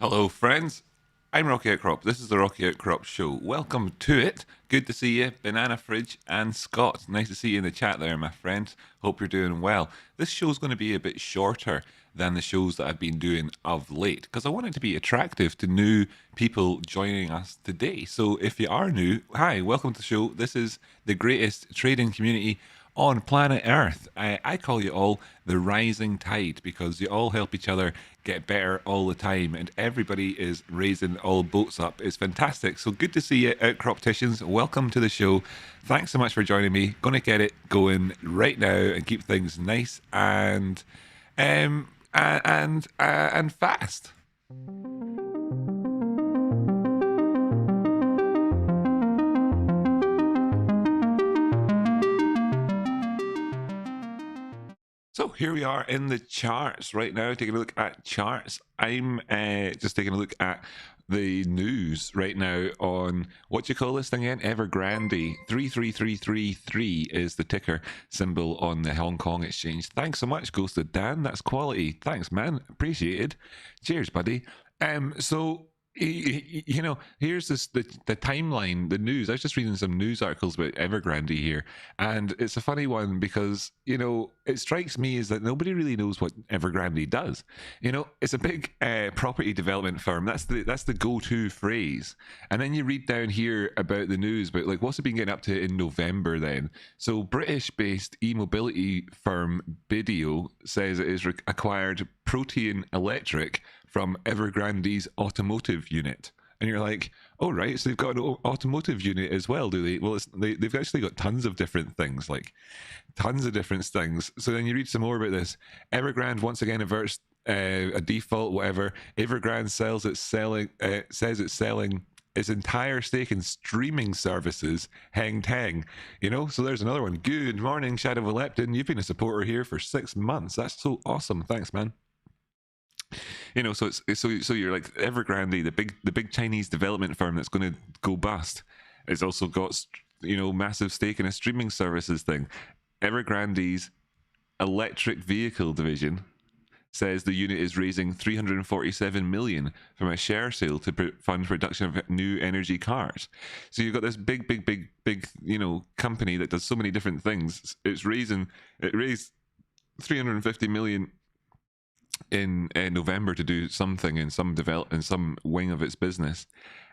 Hello, friends. I'm Rocky Outcrop. This is the Rocky Outcrop Show. Welcome to it. Good to see you, Banana Fridge and Scott. Nice to see you in the chat there, my friends. Hope you're doing well. This show's going to be a bit shorter than the shows that I've been doing of late because I want it to be attractive to new people joining us today. So if you are new, hi, welcome to the show. This is the greatest trading community on planet Earth. I call you all the rising tide because you all help each other get better all the time and everybody is raising all boats up. It's fantastic. So good to see you, Outcropticians. Welcome to the show. Thanks so much for joining me. Gonna get it going right now and keep things nice and fast. So here we are in the charts right now, taking a look at charts. I'm just taking a look at the news right now on, what do you call this thing again? Evergrande. 33333 is the ticker symbol on the Hong Kong exchange. Thanks so much, Ghosted Dan. That's quality. Thanks, man. Appreciated. Cheers, buddy. So here's the timeline, the news. I was just reading some news articles about Evergrande here, and it's a funny one because it strikes me as that nobody really knows what Evergrande does. It's a big property development firm. That's the go-to phrase. And then you read down here about the news about like what's it been getting up to in November then. So British-based e-mobility firm Bidio says it has acquired Protean Electric from Evergrande's automotive unit. And you're like, oh, right, so they've got an automotive unit as well, do they? Well, they've actually got tons of different things, like tons of different things. So then you read some more about this. Evergrande once again averts a default, whatever. Evergrande says it's selling its entire stake in streaming services, Hang Tang. So there's another one. Good morning, Shadow of Leptin. You've been a supporter here for 6 months. That's so awesome. Thanks, man. So you're like Evergrande, the big Chinese development firm that's going to go bust. It's also got massive stake in a streaming services thing. Evergrande's electric vehicle division says the unit is raising 347 million from a share sale to fund production of new energy cars. So you've got this big company that does so many different things. It raised 350 million in November to do something in some wing of its business,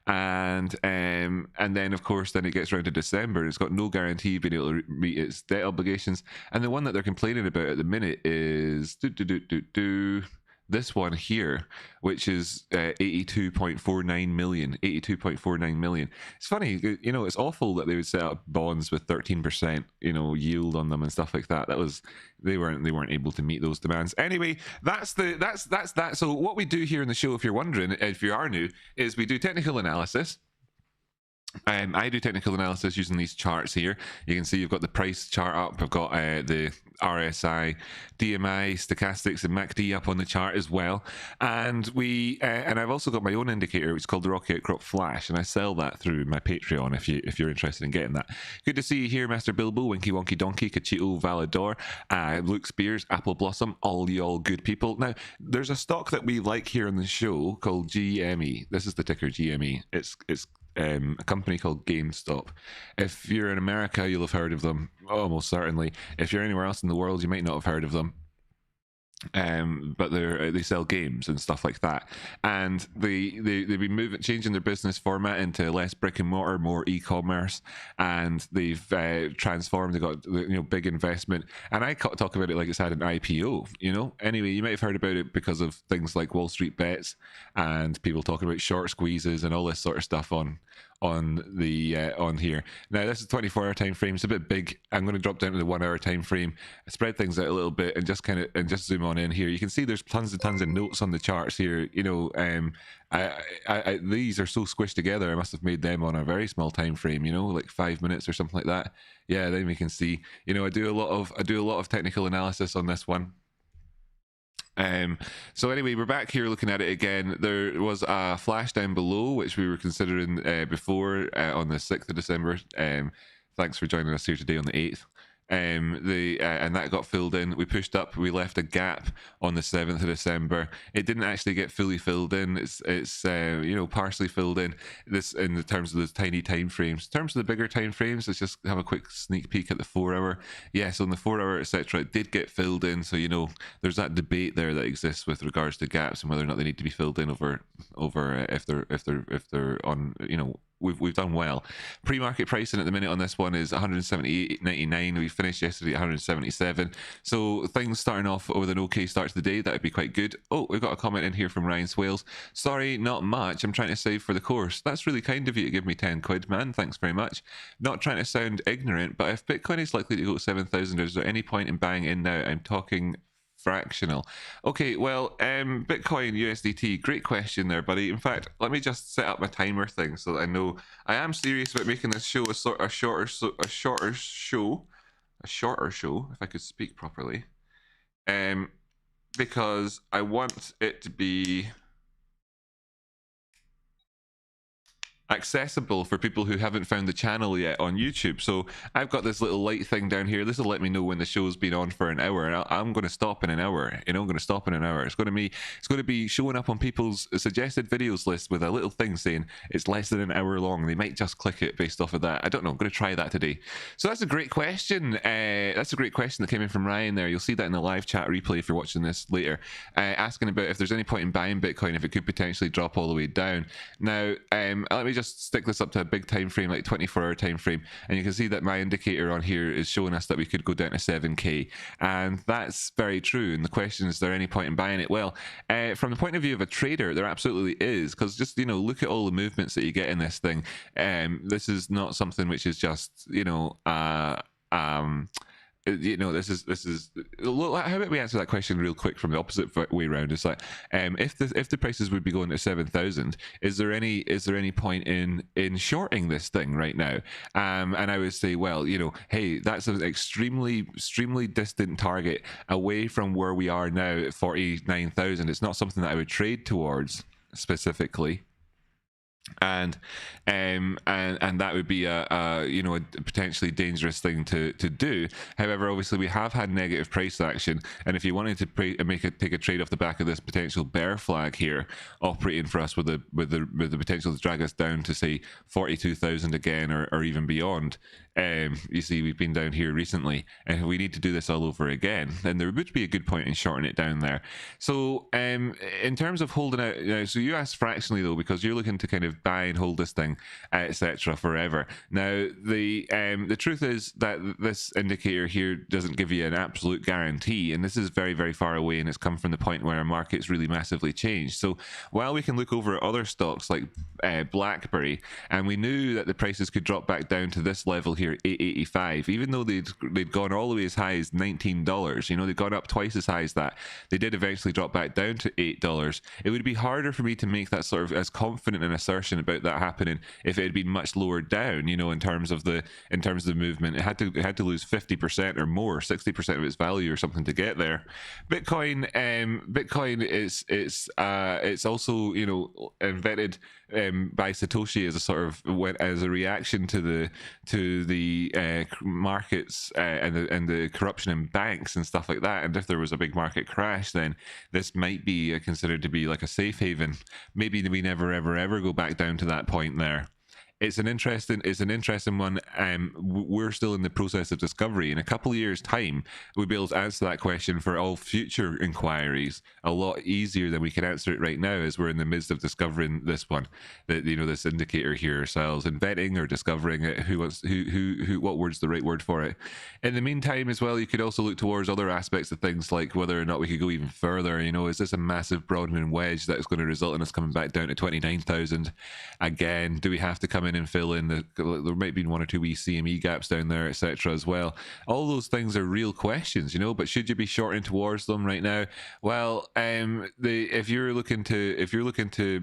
and then of course then it gets around to December. It's got no guarantee of being able to meet its debt obligations, and the one that they're complaining about at the minute is this one here, which is 82.49 million. It's funny, it's awful that they would set up bonds with 13% yield on them and stuff like that. They weren't able to meet those demands. Anyway, that's that. So what we do here in the show, if you're wondering, if you are new, is we do technical analysis. I do technical analysis using these charts here. You can see you've got the price chart up. I've got the RSI, DMI, stochastics, and MACD up on the chart as well. And I've also got my own indicator, which is called the Rocky Outcrop Flash, and I sell that through my Patreon if you're interested in getting that. Good to see you here, Master Bilbo, Winky Wonky Donkey, Cachito, Valador, Luke Spears, Apple Blossom, all y'all good people. Now, there's a stock that we like here on the show called GME. This is the ticker GME. It's a company called GameStop. If you're in America, you'll have heard of them, almost certainly. If you're anywhere else in the world, you might not have heard of them. But they sell games and stuff like that, and they've been changing their business format into less brick and mortar, more e-commerce, and they've transformed. They got big investment, and I talk about it like it's had an IPO. Anyway, you might have heard about it because of things like Wall Street Bets and people talking about short squeezes and all this sort of stuff on here. Now this is 24-hour time frame. It's a bit big. I'm going to drop down to the 1-hour time frame, spread things out a little bit, and just zoom on in here. You can see there's tons of notes on the charts here. These are so squished together. I must have made them on a very small time frame. Like 5 minutes or something like that. Yeah, then we can see. I do a lot of technical analysis on this one. So anyway, we're back here looking at it again. There was a flash down below, which we were considering before on the 6th of December. Thanks for joining us here today on the 8th. And that got filled in. We pushed up. We left a gap on the 7th of December. It didn't actually get fully filled in. It's partially filled in. This in the terms of those tiny time frames. In terms of the bigger time frames, let's just have a quick sneak peek at the 4 hour. Yes, on the 4 hour, etc., it did get filled in. So there's that debate there that exists with regards to gaps and whether or not they need to be filled in over if they're on. We've done well. Pre-market pricing at the minute on this one is 178.99. We finished yesterday at 177. So things starting off with an okay start to the day. That would be quite good. Oh, we've got a comment in here from Ryan Swales. Sorry, not much. I'm trying to save for the course. That's really kind of you to give me 10 quid, man. Thanks very much. Not trying to sound ignorant, but if Bitcoin is likely to go to 7,000, is there any point in buying in now? I'm talking fractional. Okay, well, Bitcoin USDT, great question there, buddy. In fact, let me just set up my timer thing so that I know I am serious about making this show a shorter show, if I could speak properly, because I want it to be accessible for people who haven't found the channel yet on YouTube. So I've got this little light thing down here. This will let me know when the show's been on for an hour, and I'm going to stop in an hour. I'm going to stop in an hour. It's going to be showing up on people's suggested videos list with a little thing saying it's less than an hour long. They might just click it based off of that. I don't know. I'm going to try that today. So that's a great question. That's a great question that came in from Ryan there. You'll see that in the live chat replay if you're watching this later, asking about if there's any point in buying Bitcoin if it could potentially drop all the way down. Now, let me just stick this up to a big time frame, like 24-hour time frame, and you can see that my indicator on here is showing us that we could go down to 7k, and that's very true. And the question is there any point in buying it? Well, from the point of view of a trader, there absolutely is, because just look at all the movements that you get in this thing. This is not something which is just this is how about we answer that question real quick from the opposite way around. It's like, if the prices would be going to 7,000, is there any point in shorting this thing right now? And I would say, well, hey, that's an extremely distant target away from where we are now at 49,000. It's not something that I would trade towards specifically. And that would be a potentially dangerous thing to do. However, obviously we have had negative price action, and if you wanted to take a trade off the back of this potential bear flag here operating for us with the potential to drag us down to say 42,000 again or even beyond, you see we've been down here recently, and if we need to do this all over again, then there would be a good point in shorting it down there. So in terms of holding out, so you asked fractionally though, because you're looking to kind of buy and hold this thing, etc., forever. Now the truth is that this indicator here doesn't give you an absolute guarantee, and this is very, very far away, and it's come from the point where our market's really massively changed. So while we can look over at other stocks like BlackBerry, and we knew that the prices could drop back down to this level here, 885, even though they'd gone all the way as high as $19, they'd gone up twice as high as that. They did eventually drop back down to $8. It would be harder for me to make that sort of as confident an assertion about that happening if it had been much lower down, in terms of the movement. It had to lose 50% or more, 60% of its value or something to get there. Bitcoin is it's also invented by Satoshi as a sort of as a reaction to the markets and the corruption in banks and stuff like that. And if there was a big market crash, then this might be considered to be like a safe haven. Maybe we never ever go back down to that point there. It's an interesting one. We're still in the process of discovery. In a couple of years' time, we'll be able to answer that question for all future inquiries a lot easier than we can answer it right now, as we're in the midst of discovering this one, this indicator here ourselves, inventing or discovering it. What word's the right word for it? In the meantime, as well, you could also look towards other aspects of things, like whether or not we could go even further. Is this a massive broadening wedge that is going to result in us coming back down to 29,000 again? Do we have to come in and fill in there might be one or two wee CME gaps down there, etc., as well? All those things are real questions, but should you be shorting towards them right now? Well, if you're looking to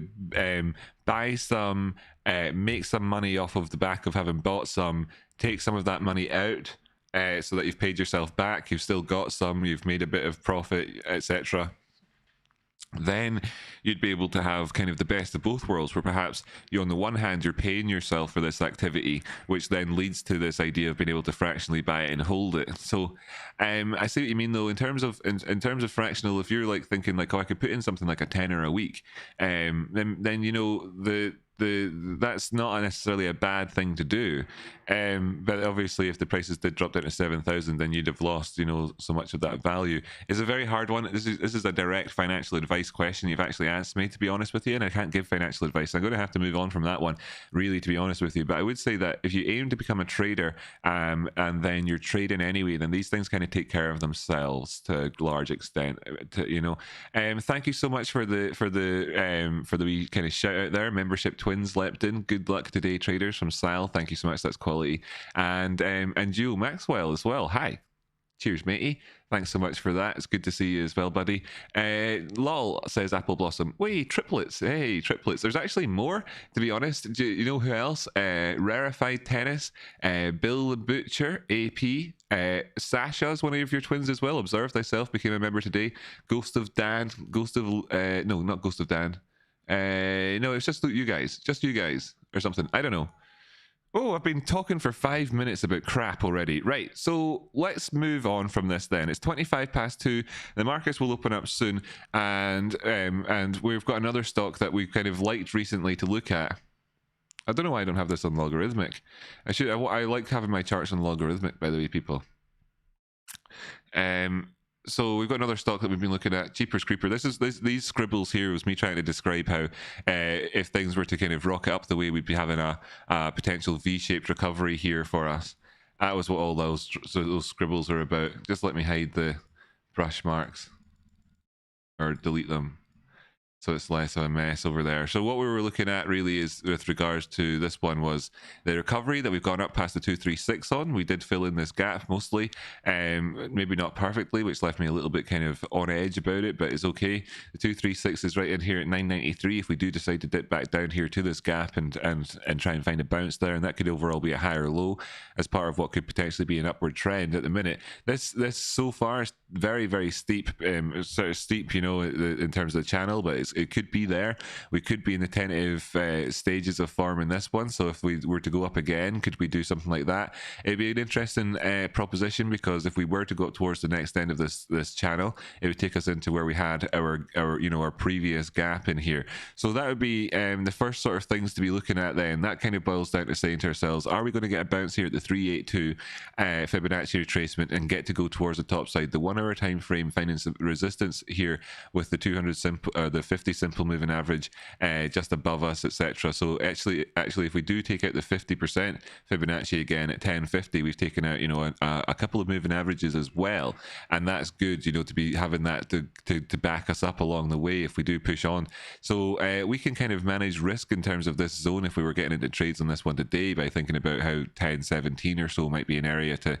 buy some, make some money off of the back of having bought some, take some of that money out, so that you've paid yourself back, you've still got some, you've made a bit of profit, etc., then you'd be able to have kind of the best of both worlds, where perhaps you, on the one hand, you're paying yourself for this activity, which then leads to this idea of being able to fractionally buy it and hold it. So I see what you mean, though, in terms of in terms of fractional. If you're like thinking like, oh, I could put in something like a tenner a week, then you know that's not necessarily a bad thing to do. But obviously, if the prices did drop down to 7,000, then you'd have lost, you know, so much of that value. It's a very hard one. This is a direct financial advice question you've actually asked me, to be honest with you, and I can't give financial advice. I'm going to have to move on from that one, really, to be honest with you. But I would say that if you aim to become a trader, and then you're trading anyway, then these things kind of take care of themselves to a large extent. You know, thank you so much for the wee kind of shout out there. Membership twins leapt in. Good luck today, traders, from Sal. Thank you so much. That's quality. And Joe Maxwell as well. Hi. Cheers, matey. Thanks so much for that. It's good to see you as well, buddy. Lol, says Apple Blossom. Wait, triplets. Hey, triplets. There's actually more, to be honest. Do you know who else? Rarefied Tennis, Bill the Butcher, AP, Sasha's one of your twins as well. Observe Thyself became a member today. Ghost of Dan. No, not Ghost of Dan. No, it's just you guys. Just you guys. Or something. I don't know. Oh, I've been talking for 5 minutes about crap already. Right, so let's move on from this then. It's 2:25. The markets will open up soon, and we've got another stock that we've kind of liked recently to look at. I don't know why I don't have this on logarithmic. I like having my charts on logarithmic, by the way, people. So we've got another stock that we've been looking at, Jeepers Creeper. These scribbles here was me trying to describe how if things were to kind of rocket up the way, we'd be having a potential V-shaped recovery here for us. That was what all those scribbles are about. Just let me hide the brush marks or delete them, so it's less of a mess over there. So what we were looking at really is, with regards to this one, was the recovery that we've gone up past the 236 on. We did fill in this gap mostly, maybe not perfectly, which left me a little bit kind of on edge about it, but it's okay. The 236 is right in here at 993. If we do decide to dip back down here to this gap and try and find a bounce there, and that could overall be a higher low as part of what could potentially be an upward trend at the minute. This so far is very, very steep, sort of steep, you know, in terms of the channel, but it could be there. We could be in the tentative stages of forming this one. So if we were to go up again, could we do something like that? It'd be an interesting proposition, because if we were to go up towards the next end of this channel, it would take us into where we had our previous gap in here. So that would be the first sort of things to be looking at. Then that kind of boils down to saying to ourselves, are we going to get a bounce here at the 382 Fibonacci retracement and get to go towards the top side? The 1 hour time frame finding some resistance here with the 200 simple, the 50 simple moving average just above us, etc. So actually, if we do take out the 50% Fibonacci again at 1050, we've taken out, you know, a couple of moving averages as well, and that's good, you know, to be having that to back us up along the way if we do push on. So we can kind of manage risk in terms of this zone if we were getting into trades on this one today, by thinking about how 1017 or so might be an area to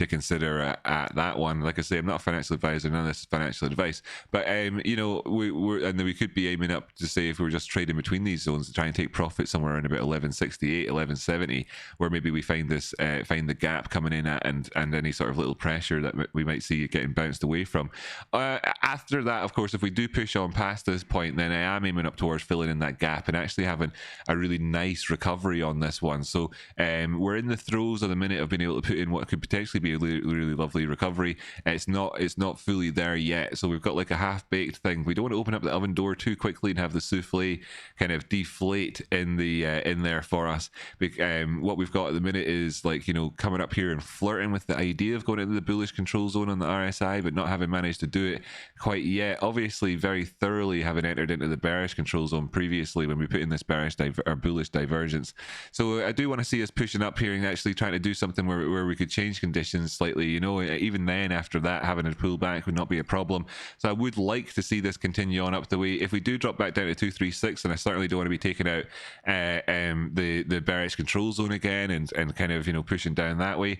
consider at that one. Like I say, I'm not a financial advisor, none of this is financial advice, but you know, we could be aiming up to say, if we were just trading between these zones, to try and take profit somewhere around about 1168, 1170, where maybe we find the gap coming in at, and any sort of little pressure that we might see getting bounced away from. After that, of course, if we do push on past this point, then I am aiming up towards filling in that gap and actually having a really nice recovery on this one. So we're in the throes of the minute of being able to put in what could potentially be a really, really lovely recovery. It's not fully there yet, so we've got like a half-baked thing. We don't want to open up the oven door too quickly and have the souffle kind of deflate in there for us. What we've got at the minute is, like, you know, coming up here and flirting with the idea of going into the bullish control zone on the RSI, but not having managed to do it quite yet. Obviously, very thoroughly having entered into the bearish control zone previously when we put in this bullish divergence. So I do want to see us pushing up here and actually trying to do something where we could change conditions slightly. You know, even then, after that, having a pullback would not be a problem. So I would like to see this continue on up the way. if we do drop back down to 236, then I certainly don't want to be taking out the bearish control zone again and kind of, you know, pushing down that way.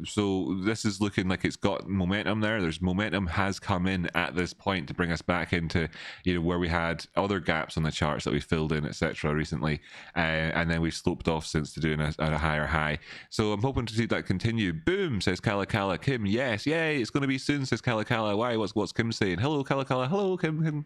So this is looking like it's got momentum there. There's momentum has come in at this point to bring us back into, you know, where we had other gaps on the charts that we filled in, etc. recently, and then we've sloped off since to doing a higher high. So I'm hoping to see that continue. Boom, says Kalakala. Kim, yes, yay, it's going to be soon, says Kalakala. Why? What's Kim saying? Hello, Kalakala. Hello, Kim.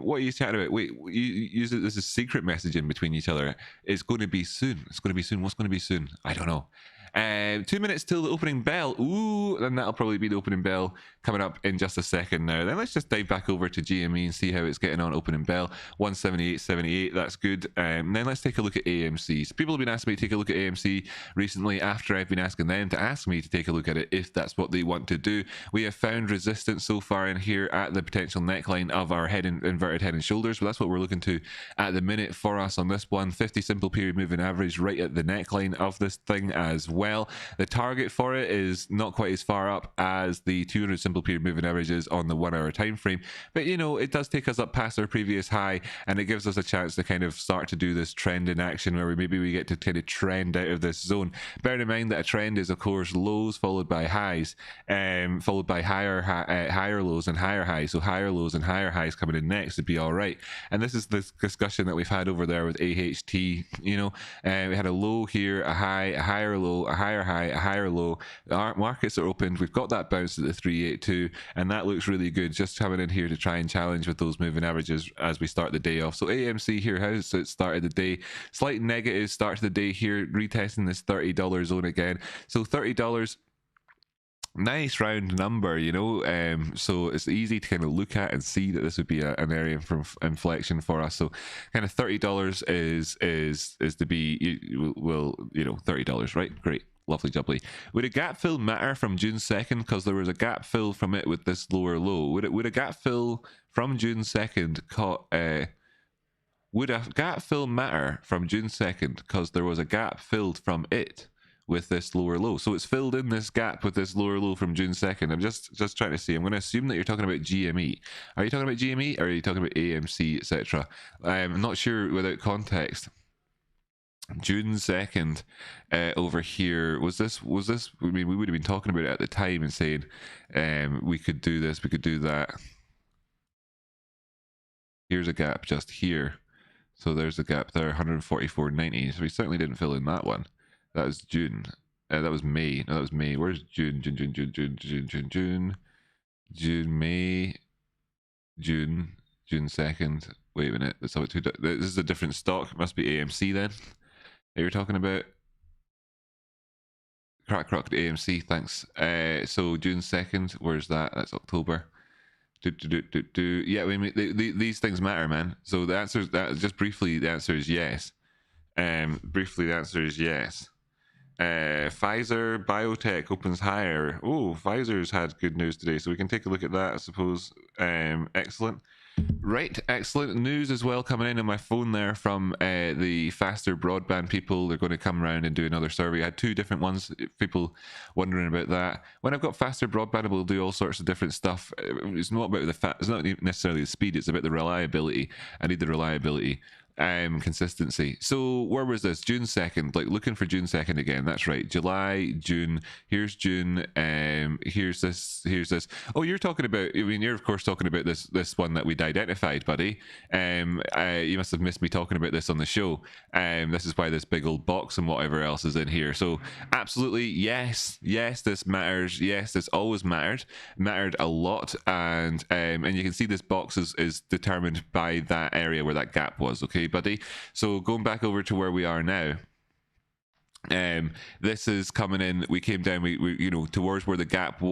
What are you chatting about? Wait, you use it. This is secret messaging between each other. It's going to be soon. It's going to be soon. What's going to be soon? I don't know. 2 minutes till the opening bell. Ooh, then that'll probably be the opening bell coming up in just a second now. Then let's just dive back over to GME and see how it's getting on. Opening bell 178.78. That's good. Then let's take a look at AMC. So people have been asking me to take a look at AMC recently after I've been asking them to ask me to take a look at it if that's what they want to do. We have found resistance so far in here at the potential neckline of our inverted head and shoulders. But that's what we're looking to at the minute for us on this one. 50 simple period moving average right at the neckline of this thing as well. The target for it is not quite as far up as the 200 simple period moving averages on the 1 hour time frame, but you know, it does take us up past our previous high, and it gives us a chance to kind of start to do this trend in action where we get to kind of trend out of this zone. Bearing in mind that a trend is of course lows followed by highs, followed by higher lows and higher highs. So higher lows and higher highs coming in next would be all right. And this is the discussion that we've had over there with AHT. You know, we had a low here, a high, a higher low, a higher high, a higher low. Our markets are opened. We've got that bounce at the 382, and that looks really good. Just coming in here to try and challenge with those moving averages as we start the day off. So AMC here, how's it started the day? Slight negative start to the day here, retesting this $30 zone again. So $30. Nice round number, you know, so it's easy to kind of look at and see that this would be an area for inflection for us. So kind of $30 is to be, well, you know, $30, right? Great, lovely jubbly. Would a gap fill matter from June 2nd, because there was a gap fill from it with this lower low? Would a gap fill from June 2nd would a gap fill matter from June 2nd, because there was a gap filled from it with this lower low? So it's filled in this gap with this lower low from June 2nd. I'm just trying to see. I'm going to assume that you're talking about GME. Are you talking about GME, or are you talking about AMC, etc.? I'm not sure without context. June 2nd over here, was this, I mean, we would have been talking about it at the time and saying we could do this, we could do that. Here's a gap just here. So there's a gap there, 144.90. So we certainly didn't fill in that one. That was June. That was May. No, that was May. Where's June? May, June 2nd. Wait a minute. Let's have it. This is a different stock. It must be AMC then. That you're talking about. Crack AMC. Thanks. So June 2nd. Where's that? That's October. Yeah, I mean, these things matter, man. So the answer is that, just briefly, the answer is yes. Briefly, the answer is yes. Pfizer Biotech opens higher. Oh, Pfizer's had good news today, so we can take a look at that, I suppose. Excellent. Right, excellent news as well coming in on my phone there from the faster broadband people. They're going to come around and do another survey. I had 2 different ones, people wondering about that. When I've got faster broadband, we'll do all sorts of different stuff. It's not about it's not necessarily the speed, it's about the reliability. I need the reliability. Consistency. So where was this? June 2nd, like looking for June 2nd again. That's right. July, June. Here's June. Here's this. Oh, you're talking about, I mean, you're of course talking about this one that we'd identified, buddy. You must have missed me talking about this on the show. This is why this big old box and whatever else is in here. So absolutely, yes, this matters. Yes, this always mattered a lot. And you can see this box is determined by that area where that gap was. Okay, buddy. So going back over to where we are now, this is coming in. We came down, we you know, towards where the gap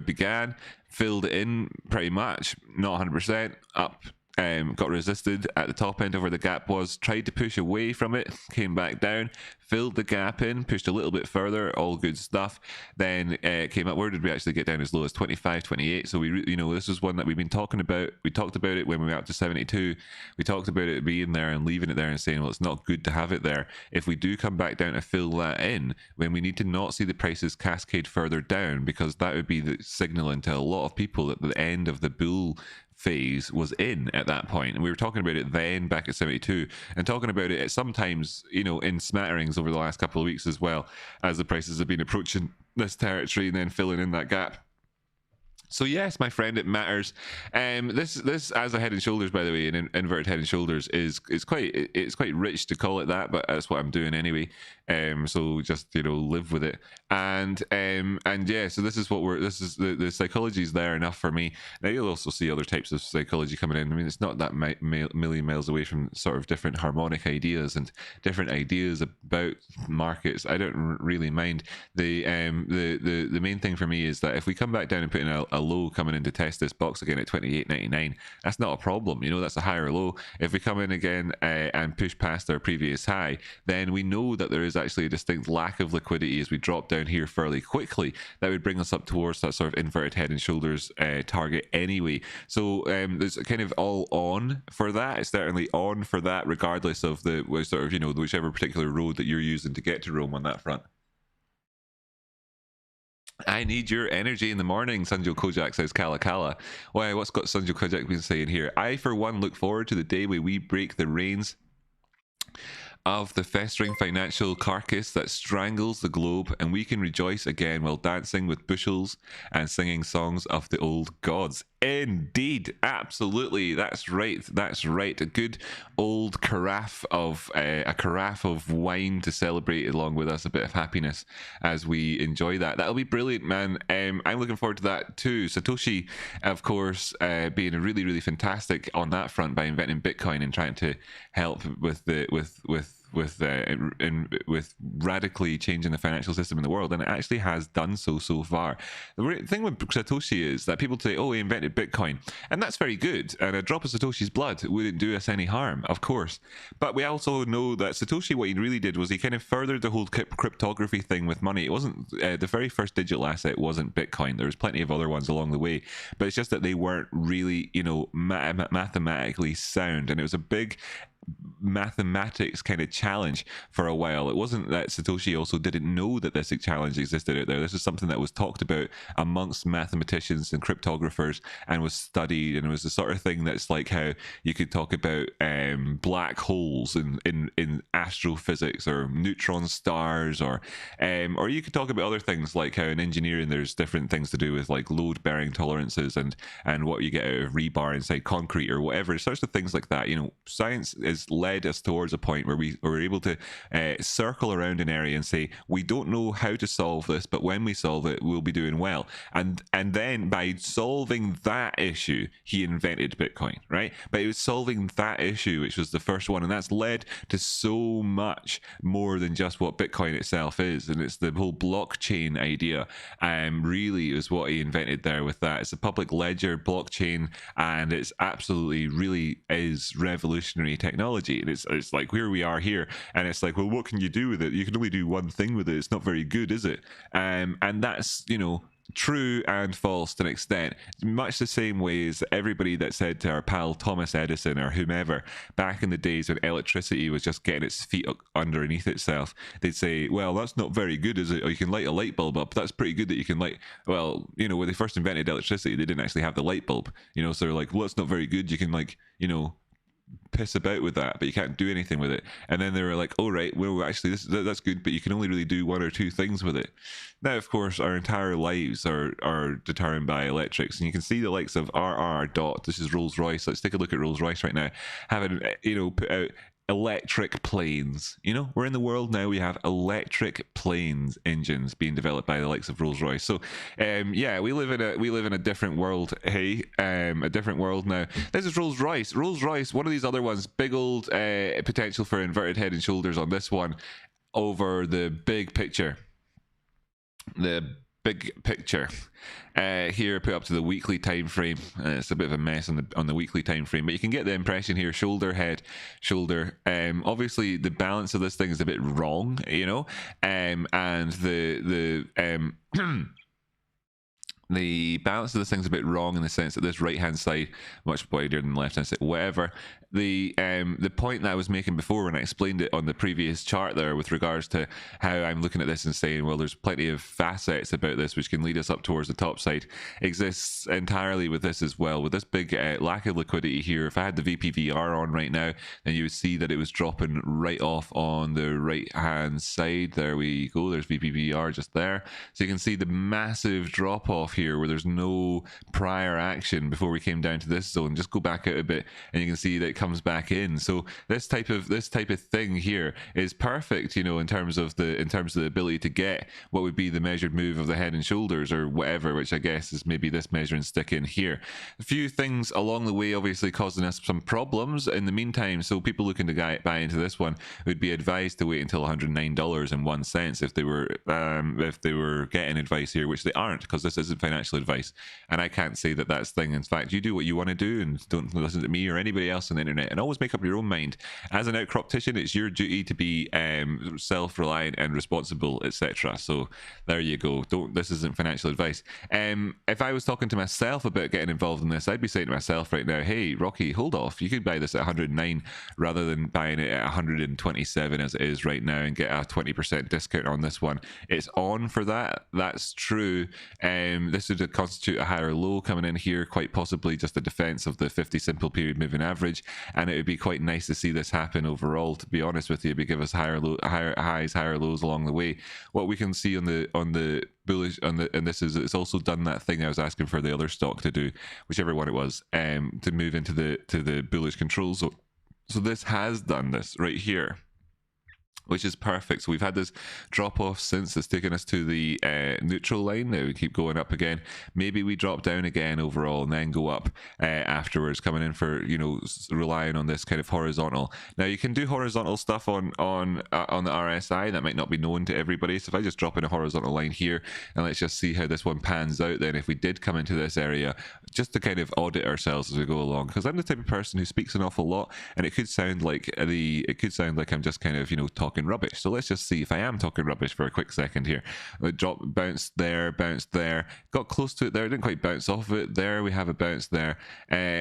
began, filled in pretty much, not 100% up. Got resisted at the top end of where the gap was, tried to push away from it, came back down, filled the gap in, pushed a little bit further, all good stuff. Then came up. Where did we actually get down as low as 25, 28? So we, you know, this is one that we've been talking about. We talked about it when we went up to 72. We talked about it being there and leaving it there and saying, well, it's not good to have it there. If we do come back down to fill that in, when we need to not see the prices cascade further down, because that would be the signaling to a lot of people at the end of the bull phase was in at that point, and we were talking about it then back at 72, and talking about it at sometimes, you know, in smatterings over the last couple of weeks as well, as the prices have been approaching this territory and then filling in that gap. So yes, my friend, it matters. This as a Head and Shoulders, by the way, an inverted Head and Shoulders is it's quite rich to call it that, but that's what I'm doing anyway. So just, you know, live with it. And yeah, so this is the psychology is there enough for me. Now you'll also see other types of psychology coming in. I mean, it's not that million miles away from sort of different harmonic ideas and different ideas about markets. I don't really mind. The main thing for me is that if we come back down and put in a low coming in to test this box again at 28.99, that's not a problem. You know, that's a higher low. If we come in again and push past our previous high, then we know that there is actually a distinct lack of liquidity as we drop down here fairly quickly. That would bring us up towards that sort of inverted Head and Shoulders target anyway. So there's kind of all on for that. It's certainly on for that, regardless of the sort of, you know, whichever particular road that you're using to get to Rome on that front. I need your energy in the morning, Sanjo Kojak, says Kala Kala. Why, what's got Sanjo Kojak been saying here? I, for one, look forward to the day where we break the reins of the festering financial carcass that strangles the globe, and we can rejoice again while dancing with bushels and singing songs of the old gods. Indeed, absolutely, that's right. A good old carafe of wine to celebrate along with us, a bit of happiness as we enjoy that. That'll be brilliant, man. I'm looking forward to that too. Satoshi, of course, being really, really fantastic on that front by inventing Bitcoin and trying to help with with radically changing the financial system in the world, and it actually has done so far. The thing with Satoshi is that people say, oh, he invented Bitcoin, and that's very good, and a drop of Satoshi's blood wouldn't do us any harm, of course, but we also know that Satoshi, what he really did was he kind of furthered the whole cryptography thing with money. It wasn't the very first digital asset wasn't Bitcoin. There was plenty of other ones along the way, but it's just that they weren't really, you know, mathematically sound, and it was a big mathematics kind of challenge for a while. It wasn't that Satoshi also didn't know that this challenge existed out there. This is something that was talked about amongst mathematicians and cryptographers and was studied, and it was the sort of thing that's like how you could talk about black holes in astrophysics, or neutron stars, or you could talk about other things like how in engineering there's different things to do with like load bearing tolerances and what you get out of rebar inside concrete or whatever, sorts of things like that. You know, science has led us towards a point where we're able to circle around an area and say, we don't know how to solve this, but when we solve it, we'll be doing well. And then by solving that issue, he invented Bitcoin, right? But it was solving that issue which was the first one, and that's led to so much more than just what Bitcoin itself is. And it's the whole blockchain idea, really is what he invented there with that. It's a public ledger blockchain, and it's absolutely really is revolutionary technology. And it's like, here we are here, and it's like, well, what can you do with it? You can only do one thing with it. It's not very good, is it? And that's, you know, true and false to an extent, much the same way as everybody that said to our pal Thomas Edison or whomever back in the days when electricity was just getting its feet underneath itself, they'd say, well, that's not very good, is it? Or you can light a light bulb up, that's pretty good that you can light. Well, you know, when they first invented electricity, they didn't actually have the light bulb, you know, so they're like, well, it's not very good, you can, like, you know, piss about with that, but you can't do anything with it. And then they were like, oh right, well actually that's good, but you can only really do one or two things with it. Now of course our entire lives are determined by electrics, and you can see the likes of RR Dot, this is Rolls-Royce, let's take a look at Rolls-Royce right now, having, you know, put out electric planes. You know, we're in the world now, we have electric planes engines being developed by the likes of Rolls-Royce. So yeah, we live in a different world. Hey, a different world now. This is Rolls-Royce, one of these other ones, big old potential for inverted Head and Shoulders on this one over the big picture. Here put up to the weekly time frame. It's a bit of a mess on the weekly time frame, but you can get the impression here: shoulder, head, shoulder. Obviously the balance of this thing is a bit wrong, you know, and the the balance of this thing's a bit wrong in the sense that this right hand side much wider than the left hand side, whatever. The point that I was making before when I explained it on the previous chart there with regards to how I'm looking at this and saying, well, there's plenty of facets about this which can lead us up towards the top side, exists entirely with this as well. With this big lack of liquidity here, if I had the VPVR on right now, then you would see that it was dropping right off on the right hand side. There we go, there's VPVR just there. So you can see the massive drop off here where there's no prior action before we came down to this zone. Just go back out a bit and you can see that it comes back in. So this type of thing here is perfect, you know, in terms of the ability to get what would be the measured move of the head and shoulders or whatever, which I guess is maybe this measuring stick in here. A few things along the way obviously causing us some problems in the meantime, so people looking to buy into this one would be advised to wait until $109.01 if they were getting advice here, which they aren't, because this isn't financial advice and I can't say that that's thing. In fact, you do what you want to do and don't listen to me or anybody else on the internet, and always make up your own mind. As an outcroptician, it's your duty to be self-reliant and responsible, etc. So there you go. This isn't financial advice. If I was talking to myself about getting involved in this, I'd be saying to myself right now, hey Rocky, hold off, you could buy this at 109 rather than buying it at 127 as it is right now and get a 20% discount on this one. It's on for that, that's true. This would constitute a higher low coming in here, quite possibly just a defense of the 50 simple period moving average, and it would be quite nice to see this happen overall, to be honest with you. It would give us higher highs, higher lows along the way. What we can see on the bullish and this is, it's also done that thing I was asking for the other stock to do, whichever one it was, to move into the bullish control zone. So this has done this right here, which is perfect. So we've had this drop off since. It's taken us to the neutral line. Now we keep going up again. Maybe we drop down again overall and then go up afterwards, coming in for, you know, relying on this kind of horizontal. Now you can do horizontal stuff on the RSI that might not be known to everybody. So if I just drop in a horizontal line here and let's just see how this one pans out, then if we did come into this area, just to kind of audit ourselves as we go along, because I'm the type of person who speaks an awful lot, and it could sound like I'm just kind of, you know, talking rubbish. So let's just see if I am talking rubbish for a quick second here. Drop, bounced there, got close to it there, didn't quite bounce off of it. There we have a bounce there.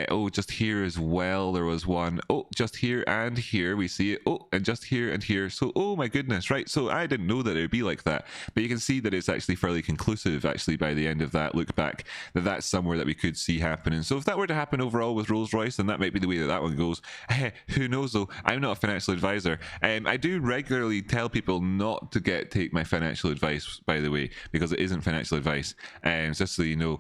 Oh, just here as well there was one. Oh, just here and here we see it. Oh, and just here and here. So, oh my goodness, right? So I didn't know that it would be like that, but you can see that it's actually fairly conclusive actually by the end of that look back, that's somewhere that we could see happening. So if that were to happen overall with Rolls-Royce, then that might be the way that one goes. Who knows though? I'm not a financial advisor. I do regularly tell people not to take my financial advice, by the way, because it isn't financial advice. Just so you know,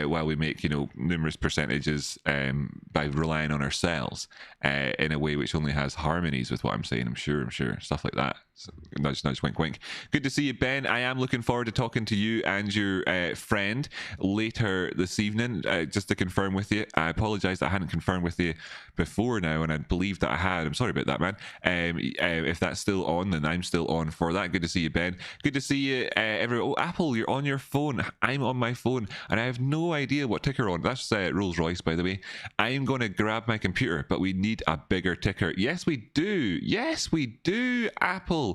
while we make, you know, numerous percentages by relying on ourselves in a way which only has harmonies with what I'm saying. I'm sure, stuff like that. So, nudge, nudge, wink, wink. Good to see you, Ben. I am looking forward to talking to you and your friend later this evening. Just to confirm with you, I apologize that I hadn't confirmed with you before now, and I believe that I had. I'm sorry about that, man. If that's still on, then I'm still on for that. Good to see you, Ben. Good to see you, everyone. Oh, Apple, you're on your phone. I'm on my phone, and I have no idea what ticker on. That's Rolls-Royce, by the way. I'm going to grab my computer, but we need a bigger ticker. Yes, we do. Yes, we do, Apple.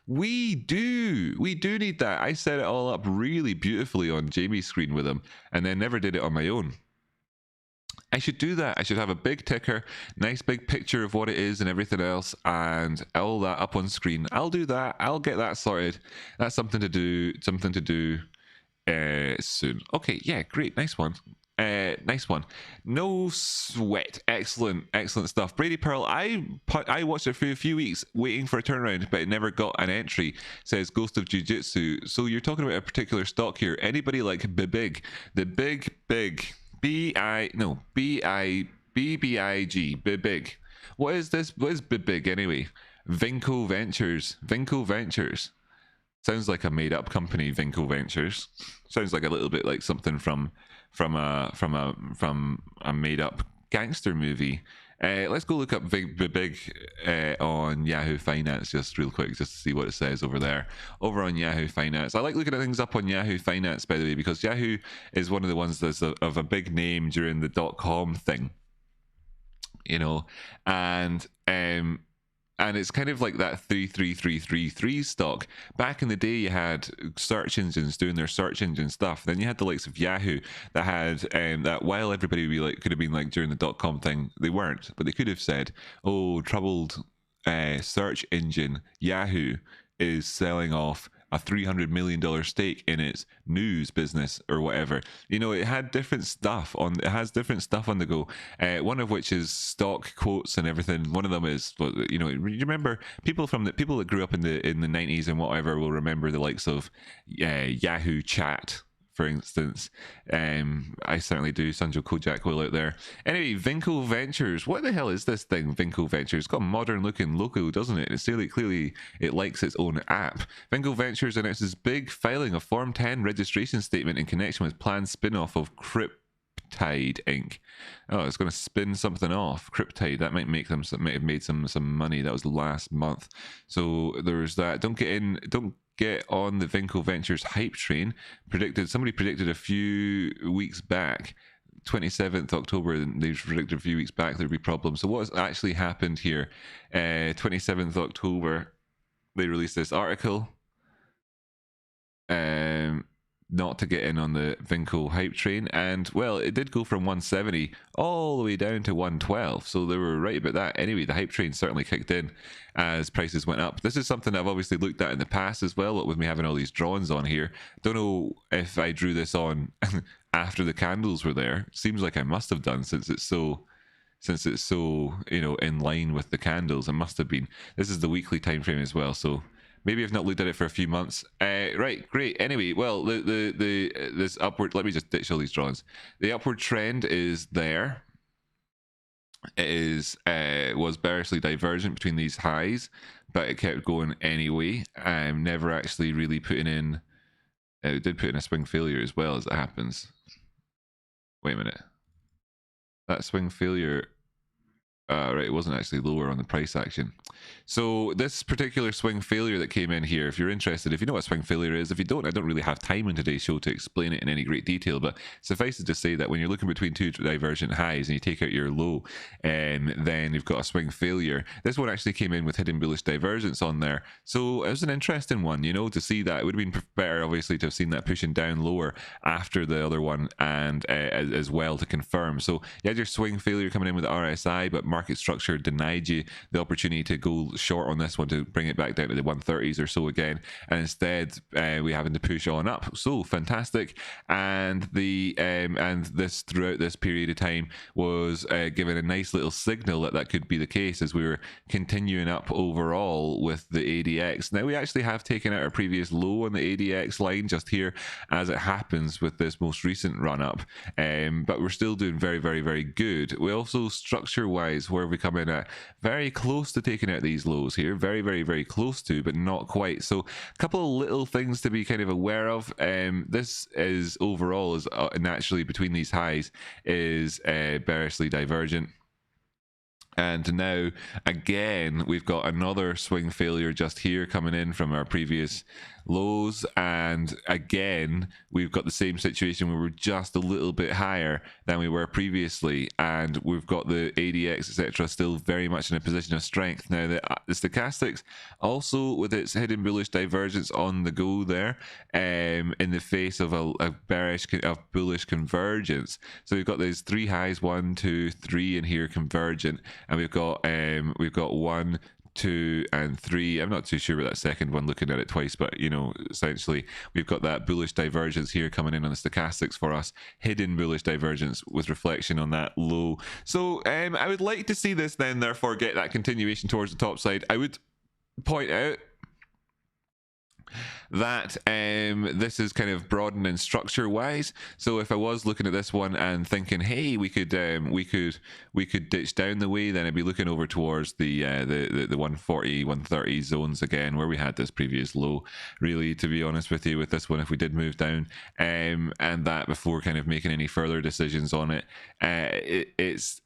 We do need that. I set it all up really beautifully on Jamie's screen with him and then never did it on my own. I should do that. I should have a big ticker, nice big picture of what it is and everything else, and all that up on screen. I'll do that. I'll get that sorted. That's something to do soon. Okay, yeah, great, nice one. Nice one. No sweat. Excellent stuff. Brady Pearl, I watched it for a few weeks waiting for a turnaround, but it never got an entry, says Ghost of Jiu-Jitsu. So you're talking about a particular stock here. Anybody like Big, the big B-I-B-B-I-G, Big. What is this? What is Big anyway? Vinkle Ventures. Sounds like a made-up company, Vinkle Ventures. Sounds like a little bit like something from a made-up gangster movie. Let's go look up Big on Yahoo Finance just real quick, just to see what it says over there. Over on Yahoo Finance. I like looking at things up on Yahoo Finance, by the way, because Yahoo is one of the ones that's of a big name during the .com thing, you know, and and it's kind of like that 33333 stock. Back in the day, you had search engines doing their search engine stuff. Then you had the likes of Yahoo that had that, while everybody would be like, could have been like during the .com thing, they weren't, but they could have said, "Oh, troubled search engine Yahoo is selling off a $300 million stake in its news business," or whatever. You know, it had different stuff on. It has different stuff on the go. One of which is stock quotes and everything. One of them is, you know, you remember people that grew up in the 90s and whatever will remember the likes of Yahoo Chat, for instance. I certainly do. Sanjo Kojak will out there. Anyway, Vinkle Ventures. What the hell is this thing, Vinkle Ventures? It's got a modern looking logo, doesn't it? It's clearly it likes its own app. Vinkle Ventures announces big filing of Form 10 registration statement in connection with planned spin-off of Cryptide Inc. Oh, it's going to spin something off. Cryptide. That might have made some money. That was last month. So there's that. Don't get on the Vinkle Ventures hype train. Somebody predicted a few weeks back, 27th October, they predicted a few weeks back there'd be problems. So what has actually happened here? 27th October, they released this article. Not to get in on the Vinkle hype train, and well, it did go from 170 all the way down to 112, so they were right about that. Anyway, the hype train certainly kicked in as prices went up. This is something I've obviously looked at in the past as well, with me having all these drawings on here. Don't know if I drew this on after the candles were there. Seems like I must have done, since it's so you know, in line with the candles. It must have been. This is the weekly time frame as well, so maybe I've not looked at it for a few months. Right, great. Anyway, well, this upward. Let me just ditch all these drawings. The upward trend is there. It is was bearishly divergent between these highs, but it kept going anyway. I'm never actually really putting in. It did put in a swing failure as well, as it happens. Wait a minute. That swing failure. Right, it wasn't actually lower on the price action. So this particular swing failure that came in here, if you're interested, if you know what swing failure is, if you don't, I don't really have time in today's show to explain it in any great detail, but suffice it to say that when you're looking between two divergent highs and you take out your low, then you've got a swing failure. This one actually came in with hidden bullish divergence on there, so it was an interesting one, you know, to see that. It would have been better, obviously, to have seen that pushing down lower after the other one, and as well, to confirm. So you had your swing failure coming in with the RSI, but market structure denied you the opportunity to go short on this one, to bring it back down to the 130s or so again, and instead we having to push on up. So fantastic. And the and this, throughout this period of time, was given a nice little signal that that could be the case, as we were continuing up overall with the ADX. Now we actually have taken out our previous low on the ADX line just here, as it happens with this most recent run up, but we're still doing very, very, very good. We also, structure wise, where we come in at, very close to taking out these lows here, very, very, very close to, but not quite. So a couple of little things to be kind of aware of. This is overall is naturally between these highs is bearishly divergent. And now again we've got another swing failure just here coming in from our previous lows, and again we've got the same situation where we're just a little bit higher than we were previously, and we've got the ADX, etc., still very much in a position of strength. Now the stochastics also with its hidden bullish divergence on the go there, in the face of a bullish convergence. So we've got these three highs, 1, 2, 3 in here, convergent, and we've got 1, 2, and 3. I'm not too sure about that second one, looking at it twice, but you know, essentially we've got that bullish divergence here coming in on the stochastics for us, hidden bullish divergence with reflection on that low. So I would like to see this then therefore get that continuation towards the top side. I would point out that this is kind of broadening structure wise. So if I was looking at this one and thinking, hey, we could ditch down the way, then I'd be looking over towards the 140, 130 zones again, where we had this previous low, really, to be honest with you, with this one, if we did move down, and that before kind of making any further decisions on it. It's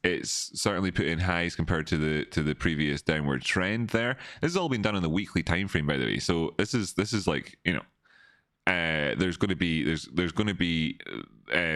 certainly put in highs compared to the previous downward trend there. This has all been done on the weekly time frame, by the way, so this is like, you know, there's going to be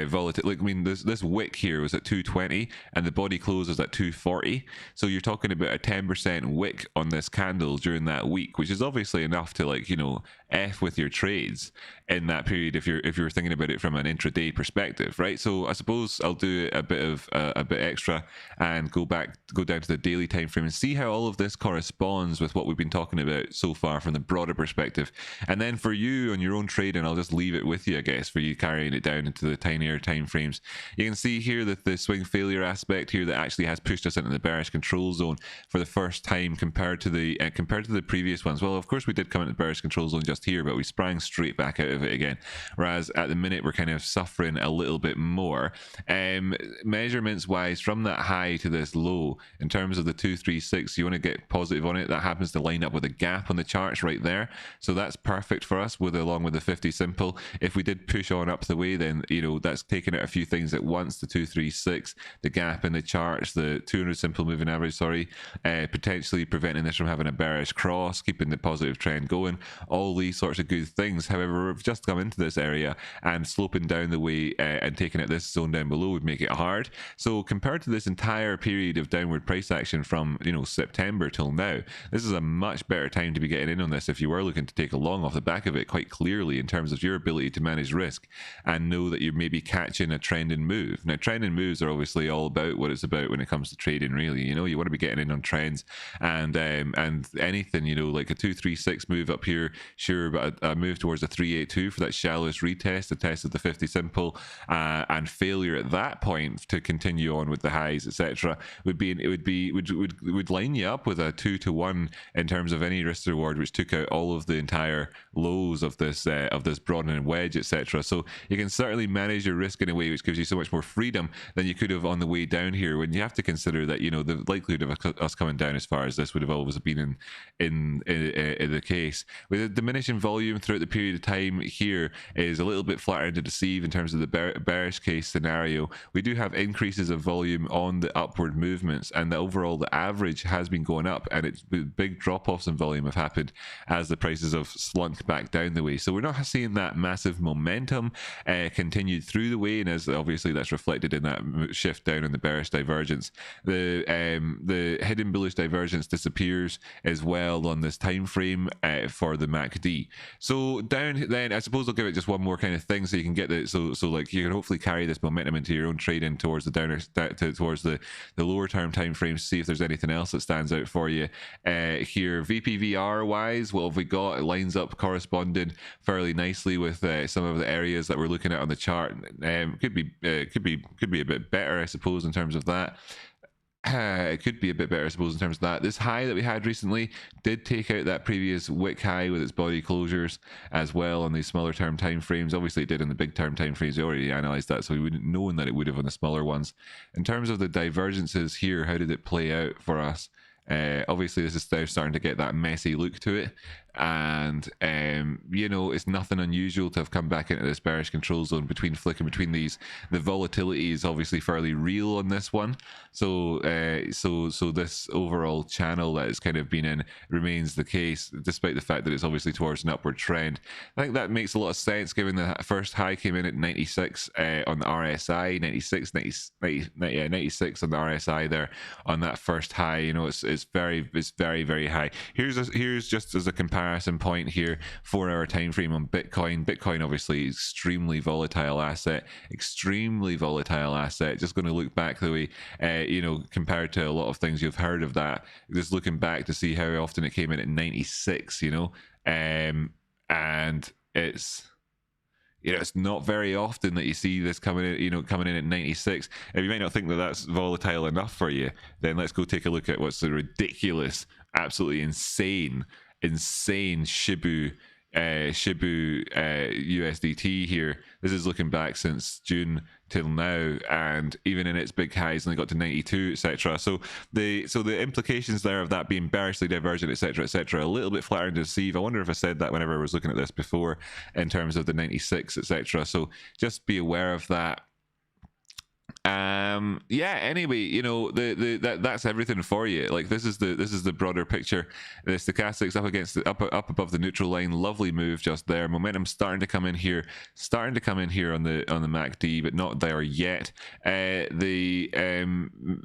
volatile. Like, I mean, this wick here was at 220 and the body close was at 240. So you're talking about a 10% wick on this candle during that week, which is obviously enough to, like, you know, F with your trades in that period if you're thinking about it from an intraday perspective, right? So I suppose I'll do a bit extra and go down to the daily time frame and see how all of this corresponds with what we've been talking about so far from the broader perspective. And then for you on your own trading, I'll just leave it with you, I guess, for you carrying it down into the tinier time frames. You can see here that the swing failure aspect here that actually has pushed us into the bearish control zone for the first time compared to the previous ones. Well, of course we did come into the bearish control zone just here, but we sprang straight back out of it again, whereas at the minute we're kind of suffering a little bit more. Measurements wise, from that high to this low, in terms of the 236, you want to get positive on it. That happens to line up with a gap on the charts right there, so that's perfect for us along with the 50 simple. If we did push on up the way, then, you know, that's taking out a few things at once: the 236, the gap in the charts, the 200 simple moving average, potentially preventing this from having a bearish cross, keeping the positive trend going, all these sorts of good things. However, we've just come into this area, and sloping down the way and taking out this zone down below would make it hard. So compared to this entire period of downward price action from, you know, September till now, this is a much better time to be getting in on this if you were looking to take a long off the back of it, quite clearly, in terms of your ability to manage risk and know that you're maybe catching a trending move. Now, trending moves are obviously all about what it's about when it comes to trading, really. You know, you want to be getting in on trends, and anything, you know, like a 236 move up here, sure, but a move towards a 382 for that shallowest retest, the test of the 50 simple, and failure at that point to continue on with the highs, etc., would line you up with a 2-to-1 in terms of any risk reward, which took out all of the entire lows of this broadening wedge, etc. So you can certainly manage your risk in a way which gives you so much more freedom than you could have on the way down here, when you have to consider that, you know, the likelihood of us coming down as far as this would have always been in the case. With a diminishing volume throughout the period of time here is a little bit flattering to deceive in terms of the bearish case scenario. We do have increases of volume on the upward movements, and the average has been going up, and it's big drop-offs in volume have happened as the prices have slunk back down the way. So we're not seeing that massive momentum continued through the way, and as obviously that's reflected in that shift down in the bearish divergence. The hidden bullish divergence disappears as well on this time frame for the MACD. So down then, I suppose I'll give it just one more kind of thing so you can get the so like you can hopefully carry this momentum into your own trading towards the downer towards the lower term time frames. See if there's anything else that stands out for you here. VPVR wise, what have we got? It lines up corresponding fairly nicely with some of the areas that we're looking at on the chart. Could be a bit better, I suppose, in terms of that. It could be a bit better, I suppose, in terms of that. This high that we had recently did take out that previous wick high with its body closures as well on these smaller term time frames. Obviously it did in the big term time frames. We already analyzed that, so we wouldn't known that it would have on the smaller ones. In terms of the divergences here, how did it play out for us? Obviously this is now starting to get that messy look to it, and you know, it's nothing unusual to have come back into this bearish control zone flicking between these. The volatility is obviously fairly real on this one, so this overall channel that it's kind of been in remains the case, despite the fact that it's obviously towards an upward trend. I think that makes a lot of sense, given the first high came in at 96 on the RSI, 96 on the RSI there on that first high. You know, it's very very high. Here's just as a comparison point here, 4 hour time frame on Bitcoin obviously extremely volatile asset, just going to look back the way you know, compared to a lot of things you've heard of that, just looking back to see how often it came in at 96, you know, and it's, you know, it's not very often that you see this coming in at 96. If you might not think that that's volatile enough for you, then let's go take a look at what's the ridiculous, absolutely insane Shibu USDT here. This is looking back since June till now, and even in its big highs only got to 92, etc. So the implications there of that being bearishly divergent, etc., a little bit flattering to deceive. I wonder if I said that whenever I was looking at this before in terms of the 96, etc. So just be aware of that. Yeah, anyway, you know, that's everything for you. Like, this is the broader picture. The stochastics up against the up above the neutral line. Lovely move just there. Momentum starting to come in here, on the MACD, but not there yet. The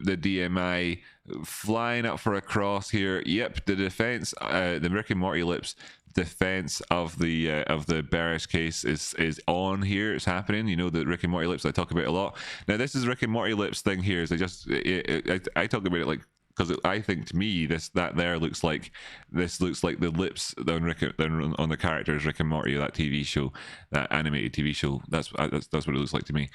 DMI flying up for a cross here. Yep, the defense, the Rick and Morty lips defense of the bearish case is on here. It's happening. You know, the Rick and Morty lips I talk about a lot. Now this is Rick and Morty lips thing here. Is I talk about it like, because I think to me that looks like the lips on the characters Rick and Morty, that TV show, that animated TV show. That's what it looks like to me.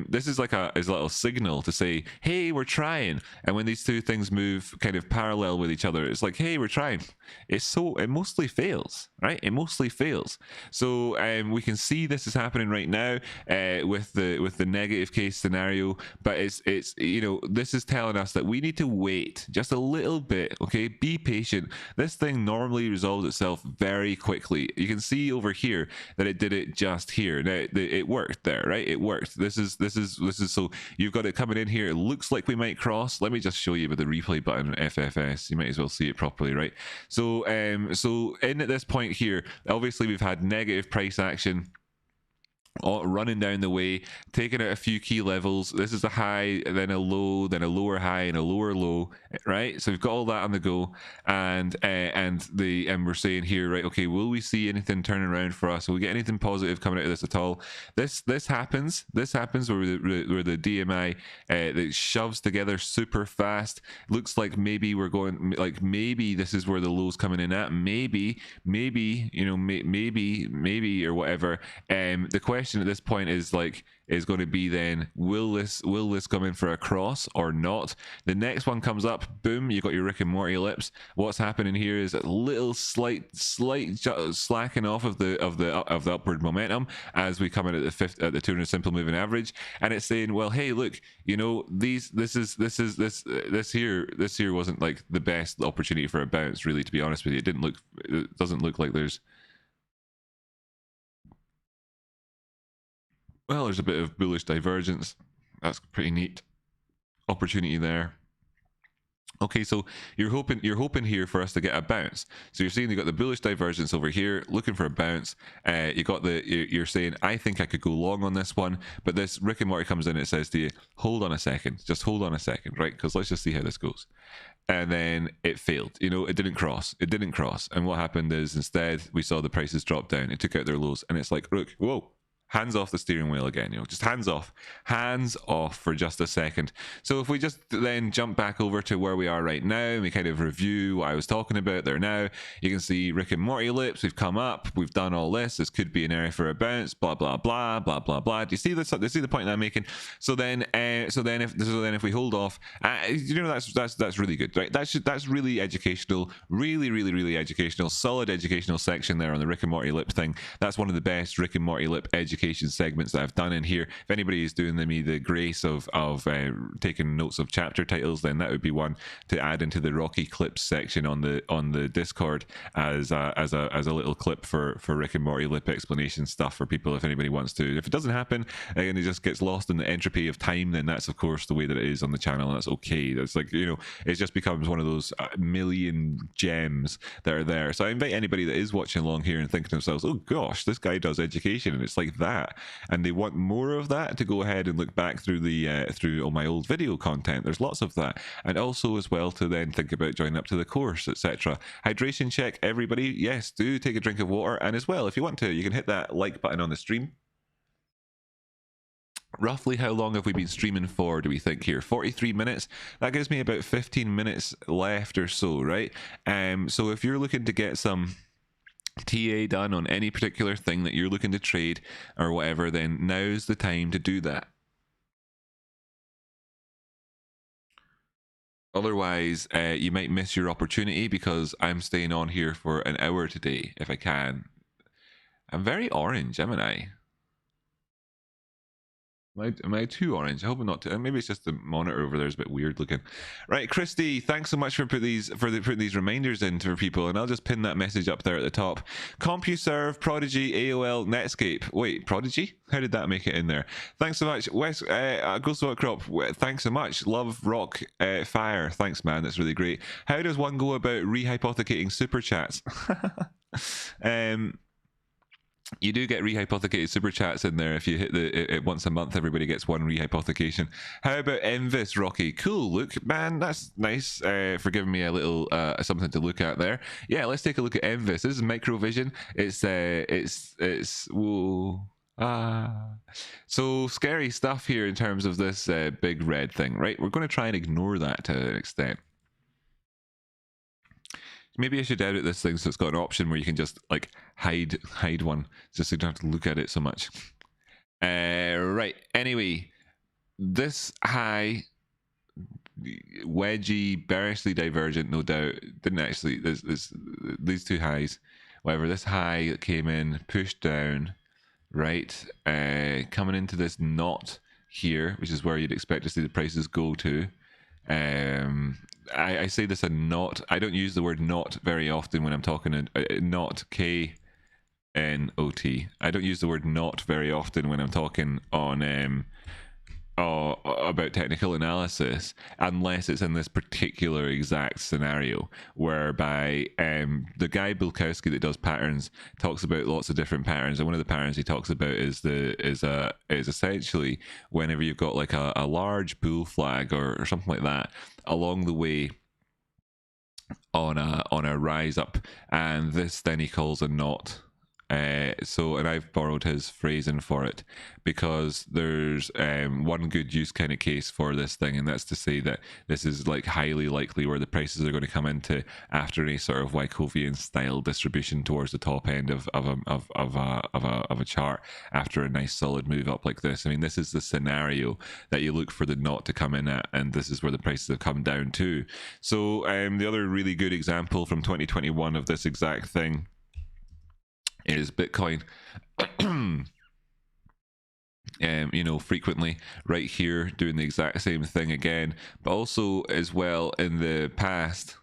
This is like a little signal to say, hey, we're trying. And when these two things move kind of parallel with each other, it's like, hey, we're trying. It mostly fails, right? It mostly fails. So we can see this is happening right now with the negative case scenario. But it's you know, this is telling us that we need to wait just a little bit. Okay, be patient. This thing normally resolves itself very quickly. You can see over here that it did it just here. Now it worked there, right? It worked. This is so you've got it coming in here. It looks like we might cross. Let me just show you with the replay button, FFS. You might as well see it properly, right? So so in at this point here, obviously we've had negative price action running down the way, taking out a few key levels. This is a high, then a low, then a lower high, and a lower low, right? So we've got all that on the go, and we're saying here, right? Okay, will we see anything turn around for us? Will we get anything positive coming out of this at all? This happens. This happens where the DMI that shoves together super fast. Looks like maybe we're going, like maybe this is where the low's coming in at. Maybe you know, maybe or whatever. The question at this point is going to be then, will this come in for a cross or not? The next one comes up, boom, you got your Rick and Morty lips. What's happening here is a little slight slacking off of the upward momentum as we come in at the 200 simple moving average, and it's saying, well, hey, look, you know, this here wasn't like the best opportunity for a bounce, really, to be honest with you. It doesn't look like there's, well, there's a bit of bullish divergence. That's pretty neat. Opportunity there. Okay, so you're hoping here for us to get a bounce. So you're seeing you got the bullish divergence over here, looking for a bounce. You're saying, I think I could go long on this one, but this Rick and Morty comes in and it says to you, hold on a second, just hold on a second, right? Because let's just see how this goes. And then it failed. You know, it didn't cross. And what happened is, instead we saw the prices drop down. It took out their lows, and it's like, look, whoa. Hands off the steering wheel again, you know, just hands off for just a second. So if we just then jump back over to where we are right now, and we kind of review what I was talking about there now, you can see Rick and Morty lips, we've come up, we've done all this. This could be an area for a bounce, blah, blah, blah, blah, blah, blah. Do you see this? Do you see the point that I'm making? So then if we hold off, you know, that's really good, right? That's really educational, really educational, solid educational section there on the Rick and Morty lip thing. That's one of the best Rick and Morty lip education segments that I've done in here. If anybody is doing me the grace of taking notes of chapter titles, then that would be one to add into the Rocky clips section on the Discord as a little clip for Rick and Morty lip explanation stuff for people, if anybody wants to. If it doesn't happen and it just gets lost in the entropy of time, then that's of course the way that it is on the channel, and that's okay. That's like, you know, it just becomes one of those million gems that are there. So I invite anybody that is watching along here and thinking to themselves, oh gosh, this guy does education and it's like that, and they want more of that, to go ahead and look back through through all my old video content. There's lots of that, and also as well to then think about joining up to the course, etc. Hydration check, everybody. Yes, do take a drink of water, and as well, if you want to, you can hit that like button on the stream. Roughly how long have we been streaming for, do we think here? 43 minutes. That gives me about 15 minutes left or so, right? So if you're looking to get some TA done on any particular thing that you're looking to trade or whatever, then now's the time to do that. Otherwise, you might miss your opportunity, because I'm staying on here for an hour today if I can. I'm very orange, haven't I? Am I too orange? I hope I'm not too. Maybe it's just the monitor over there is a bit weird looking. Right, Christy, thanks so much for putting these reminders in for people, and I'll just pin that message up there at the top. CompuServe, Prodigy, AOL, Netscape. Wait, Prodigy? How did that make it in there? Thanks so much, Wes. Ghost of Outcrop. Thanks so much. Love Rock Fire. Thanks, man. That's really great. How does one go about rehypothecating super chats? You do get rehypothecated super chats in there if you hit it once a month. Everybody gets one rehypothecation. How about Envis, Rocky? Cool, look, man, that's nice for giving me a little something to look at there. Yeah, let's take a look at Envis. This is Microvision. It's whoa. So scary stuff here in terms of this big red thing, right? We're going to try and ignore that to an extent. Maybe I should edit this thing so it's got an option where you can just like hide one, just so you don't have to look at it so much. Right. Anyway, this high, wedgy, bearishly divergent, no doubt. Didn't actually. These two highs. Whatever. This high that came in, pushed down. Right. Coming into this knot here, which is where you'd expect to see the prices go to. I say this a knot. I don't use the word knot very often when I'm talking knot, K-N-O-T. I don't use the word knot very often when I'm talking on about technical analysis, unless it's in this particular exact scenario whereby the guy Bulkowski that does patterns talks about lots of different patterns, and one of the patterns he talks about is essentially whenever you've got like a large bull flag or something like that along the way on a rise up, and this then he calls a knot. And I've borrowed his phrasing for it because there's one good use kind of case for this thing, and that's to say that this is like highly likely where the prices are going to come into after any sort of Wyckovian style distribution towards the top end of a chart after a nice solid move up like this. I mean, this is the scenario that you look for the knot to come in at, and this is where the prices have come down to. So the other really good example from 2021 of this exact thing is Bitcoin. Frequently right here doing the exact same thing again, but also as well in the past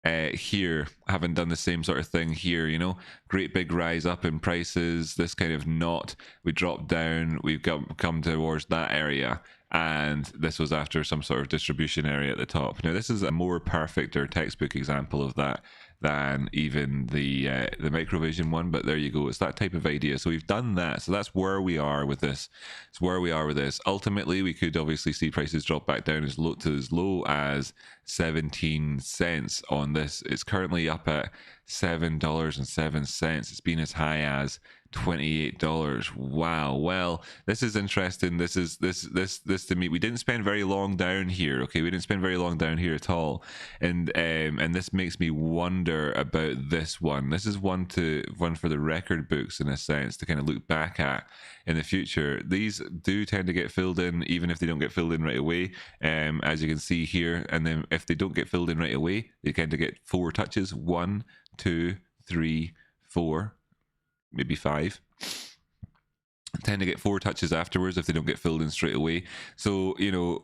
here having done the same sort of thing here, great big rise up in prices, this kind of knot, we dropped down, we've come towards that area, and this was after some sort of distribution area at the top. Now this is a more perfect or textbook example of that than even the Microvision one, but there you go, it's that type of idea. So we've done that, so that's where we are with this. It's where we are with this. Ultimately we could obviously see prices drop back down as low as 17 cents on this. It's currently up at $7.07. It's been as high as $28. Wow. Well, this is interesting. This to me, we didn't spend very long down here. Okay, we didn't spend very long down here at all, and this makes me wonder about this one. This is one for the record books in a sense to kind of look back at in the future. These do tend to get filled in even if they don't get filled in right away, as you can see here. And then if they don't get filled in right away, they tend to get 4 touches. 1, 2, 3, 4, maybe 5. Tend to get 4 touches afterwards if they don't get filled in straight away. So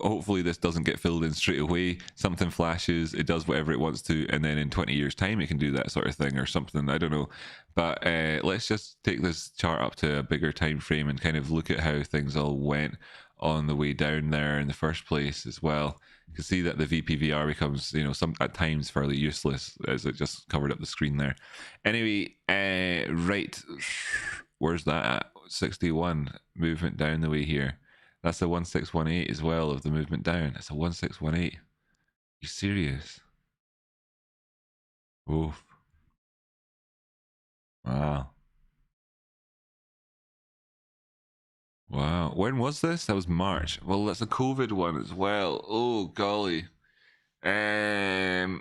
hopefully this doesn't get filled in straight away. Something flashes, it does whatever it wants to, and then in 20 years time it can do that sort of thing or something. I don't know, but let's just take this chart up to a bigger time frame and kind of look at how things all went on the way down there in the first place as well. You can see that the VPVR becomes, some at times fairly useless as it just covered up the screen there. Anyway, right, where's that at? 61 movement down the way here. That's a 1618 as well of the movement down. That's a 1618. You serious? Oof. Wow. Wow. When was this? That was March. Well, that's a COVID one as well. Oh golly. A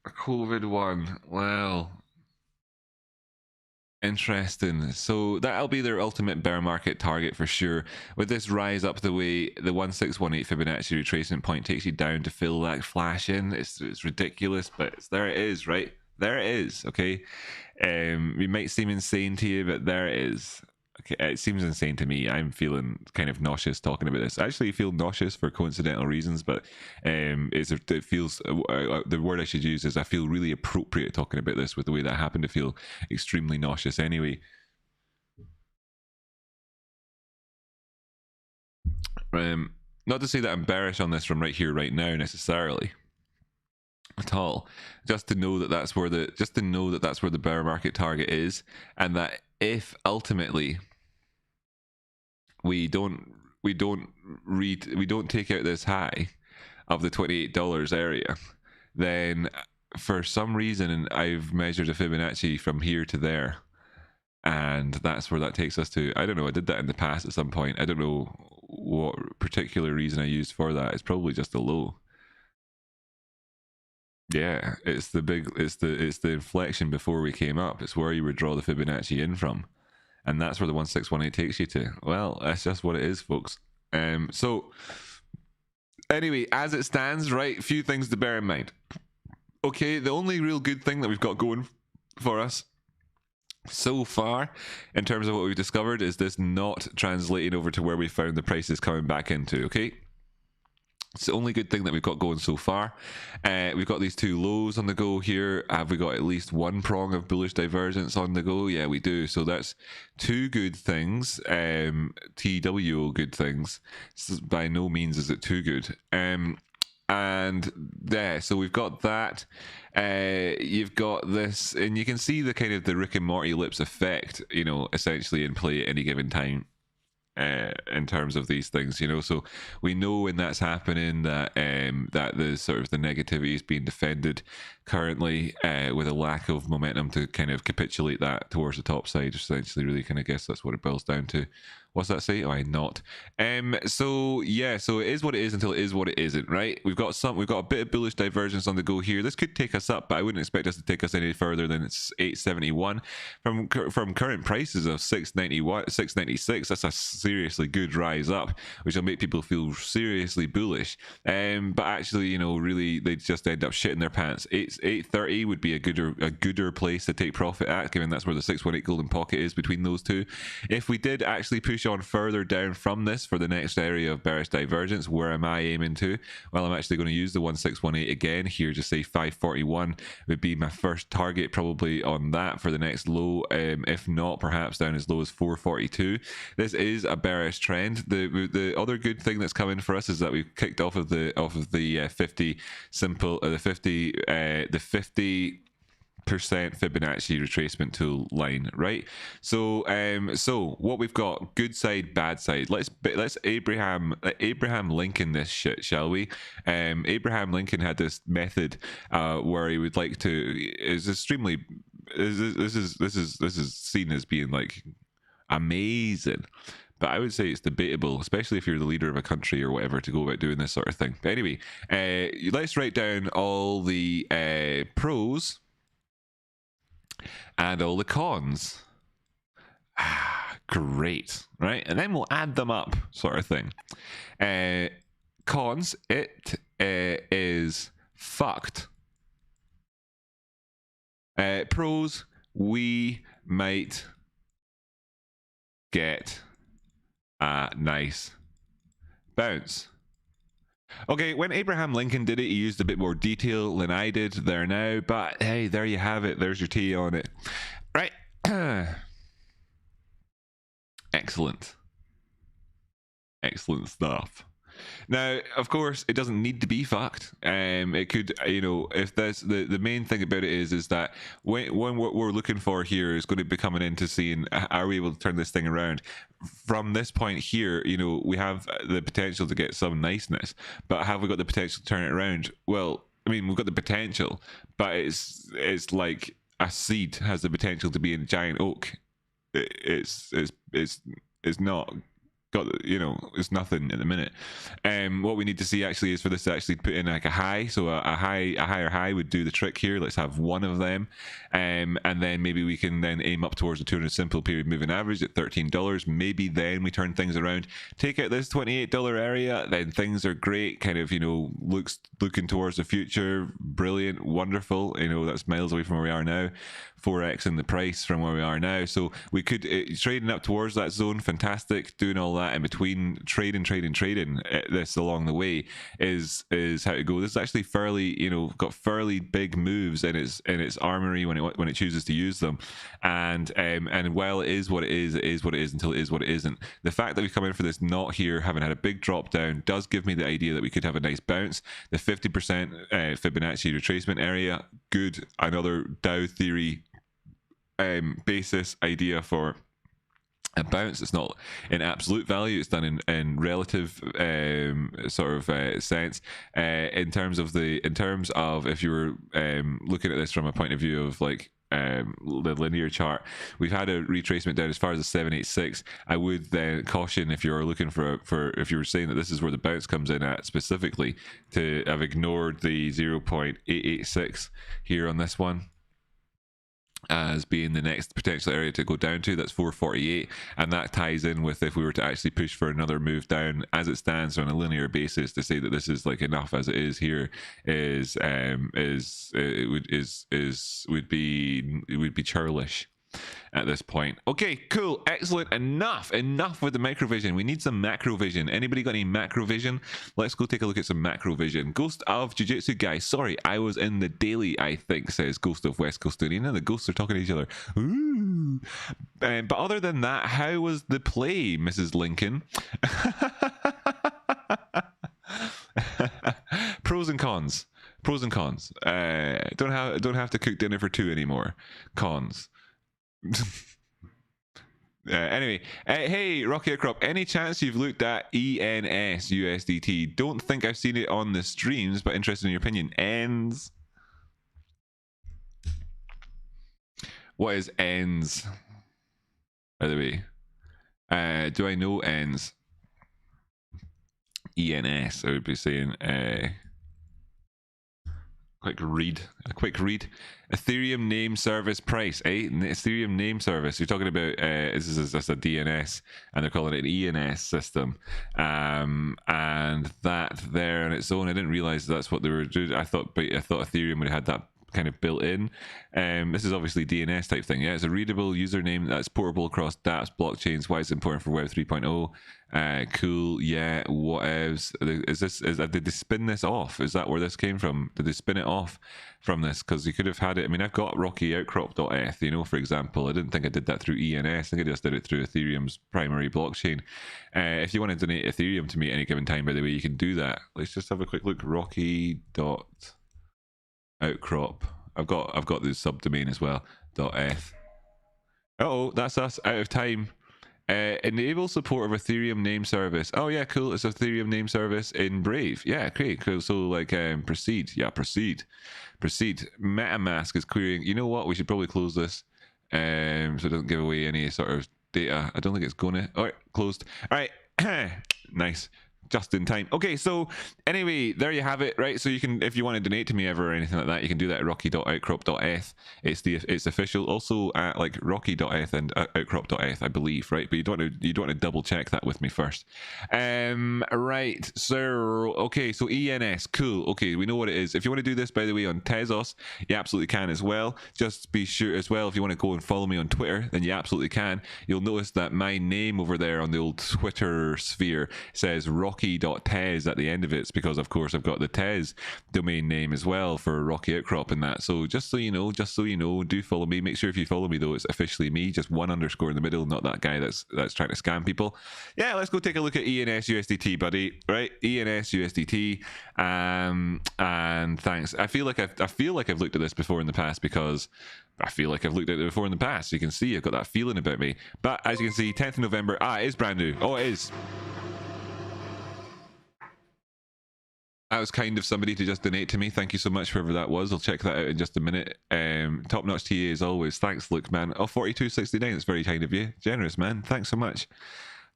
COVID one. Well. Interesting. So that'll be their ultimate bear market target for sure. With this rise up the way, the 1618 Fibonacci retracement point takes you down to fill that flash in. It's ridiculous, but there it is, right? There it is. Okay. It might seem insane to you, but there it is. it seems insane to me. I'm feeling kind of nauseous talking about this. I actually feel nauseous for coincidental reasons, but it feels the word I should use is I feel really appropriate talking about this with the way that I happen to feel extremely nauseous anyway. Not to say that I'm bearish on this from right here, right now, necessarily, at all. Just to know that that's where the bear market target is, and that if ultimately we don't take out this high of the $28 area, then for some reason I've measured a Fibonacci from here to there, and that's where that takes us to. I don't know, I did that in the past at some point. I don't know what particular reason I used for that. It's probably just a low. Yeah, it's the inflection before we came up. It's where you would draw the Fibonacci in from, and that's where the 1618 takes you to. Well, that's just what it is, folks. So anyway, as it stands, right, few things to bear in mind. Okay, the only real good thing that we've got going for us so far in terms of what we've discovered is this not translating over to where we found the prices coming back into. Okay, it's the only good thing that we've got going so far. We've got these two lows on the go here. Have we got at least one prong of bullish divergence on the go? Yeah, we do. So that's two good things. TWO good things. By no means is it too good. And yeah, so we've got that. You've got this, and you can see the kind of the Rick and Morty lips effect, you know, essentially in play at any given time. In terms of these things, you know, so we know when that's happening that that the sort of the negativity is being defended currently with a lack of momentum to kind of capitulate that towards the top side. Essentially, really, kind of guess that's what it boils down to. What's that say? Oh, I not. So yeah, so it is what it is until it is what it isn't, right? We've got a bit of bullish divergence on the go here. This could take us up, but I wouldn't expect us to take us any further than it's 871 from current prices of 691, 696. That's a seriously good rise up, which will make people feel seriously bullish. But actually, you know, really, they just end up shitting their pants. 830 would be a gooder place to take profit at, given that's where the 618 golden pocket is between those two. If we did actually push on further down from this for the next area of bearish divergence, where am I aiming to? Well, I'm actually going to use the 1618 again here. Just say 541 would be my first target, probably on that for the next low. If not, perhaps down as low as 442. This is a bearish trend. The other good thing that's coming for us is that we've kicked off of the 50 simple the 50% Fibonacci retracement tool line, right? So so what we've got, good side, bad side. Let's Abraham Lincoln this shit, shall we? Abraham Lincoln had this method where he would like to this is seen as being like amazing, but I would say it's debatable, especially if you're the leader of a country or whatever, to go about doing this sort of thing. But anyway, let's write down all the pros and all the cons. Great, right? And then we'll add them up, sort of thing. Cons, it is fucked. Pros, we might get a nice bounce. Okay, when Abraham Lincoln did it, he used a bit more detail than I did there now, but hey, there you have it. There's your tea on it. Right. Excellent. Excellent stuff. Now, of course, it doesn't need to be fucked. It could, you know, if that's the main thing about it is that when what we're looking for here is going to be coming into seeing, are we able to turn this thing around? From this point here, you know, we have the potential to get some niceness, but have we got the potential to turn it around? Well, I mean, we've got the potential, but it's like a seed has the potential to be a giant oak. It's not got, you know, it's nothing at the minute. What we need to see actually is for this to actually put in like a high. So a higher high would do the trick here. Let's have one of them, and then maybe we can then aim up towards the 200 simple period moving average at $13. Maybe then we turn things around, take out this $28 area, then things are great, kind of, you know, looking towards the future, brilliant, wonderful. You know, that's miles away from where we are now, 4x in the price from where we are now. So we could trading up towards that zone, fantastic. Doing all that in between, trading this along the way is how to go. This is actually fairly, you know, got fairly big moves in its armory when it chooses to use them. And while it is what it is what it is until it is what it isn't. The fact that we come in for this knot here, having had a big drop down, does give me the idea that we could have a nice bounce. The 50% Fibonacci retracement area, good. Another Dow theory basis idea for a bounce. It's not in absolute value, it's done in relative sort of sense. In terms of if you were looking at this from a point of view of like the linear chart, we've had a retracement down as far as the 786. I would then caution, if you're looking for if you were saying that this is where the bounce comes in at specifically, to have ignored the 0.886 here on this one as being the next potential area to go down to. That's 448, and that ties in with if we were to actually push for another move down as it stands on a linear basis. To say that this is like enough as it is here would be churlish at this point. Okay, cool, excellent. Enough with the microvision. We need some macrovision. Anybody got any macrovision? Let's go take a look at some macrovision. Ghost of Jiu-Jitsu guy, sorry, I was in the daily, I think, says Ghost of West Coast Arena. The ghosts are talking to each other. Ooh. But other than that, how was the play, Mrs. Lincoln? Pros and cons. Don't have to cook dinner for two anymore. Cons. Anyway, hey Rocky Outcrop, any chance you've looked at ENS USDT? Don't think I've seen it on the streams, but interested in your opinion. ENS. What is ENS, by the way? Do I know ENS? ENS, I would be saying a quick read. Ethereum name service price, Ethereum name service. You're talking about this is a DNS, and they're calling it an ENS system, and that there on its own, I didn't realize that's what they were doing. I thought Ethereum would have had that kind of built in. This is obviously DNS type thing. Yeah, it's a readable username that's portable across dApps, blockchains. Why it's important for Web 3.0. Cool. Yeah, whatevs. Did they spin this off? Is that where this came from? Did they spin it off from this? Because you could have had it. I mean, I've got Rocky Outcrop.eth, you know, for example. I didn't think I did that through ENS. I think I just did it through Ethereum's primary blockchain. If you want to donate Ethereum to me at any given time, by the way, you can do that. Let's just have a quick look. Rocky.outcrop. I've got the subdomain as well. .eth. Oh, that's us out of time. Enable support of Ethereum name service. Oh yeah, cool. It's Ethereum name service in Brave. Yeah, great, cool. So like proceed. Yeah, proceed. MetaMask is querying. You know what? We should probably close this so it doesn't give away any sort of data. I don't think it's gonna. All right, closed. All right. Nice. Just in time. Okay, so anyway, there you have it, right? So you can, if you want to donate to me ever or anything like that, you can do that at rocky.outcrop.eth. It's official. Also at like rocky.eth and outcrop.eth, I believe, right? But you don't want to double check that with me first. Right. So okay, so ENS, cool. Okay, we know what it is. If you want to do this, by the way, on Tezos, you absolutely can as well. Just be sure as well, if you want to go and follow me on Twitter, then you absolutely can. You'll notice that my name over there on the old Twitter sphere says rocky.tez at the end of it. It's because, of course, I've got the Tez domain name as well for Rocky Outcrop and that. So just so you know, do follow me. Make sure if you follow me, though, it's officially me, just one underscore in the middle, not that guy that's trying to scam people. Yeah, let's go take a look at ENS USDT, buddy. Right, ENS USDT. And thanks. I feel like I've looked at this before in the past, because I feel like I've looked at it before in the past. You can see I've got that feeling about me. But as you can see, 10th of November. It is brand new. Oh, it is. That was kind of somebody to just donate to me. Thank you so much, whoever that was. I'll check that out in just a minute. Top notch TA as always. Thanks, Luke, man. Oh, 42.69. That's very kind of you. Generous, man. Thanks so much.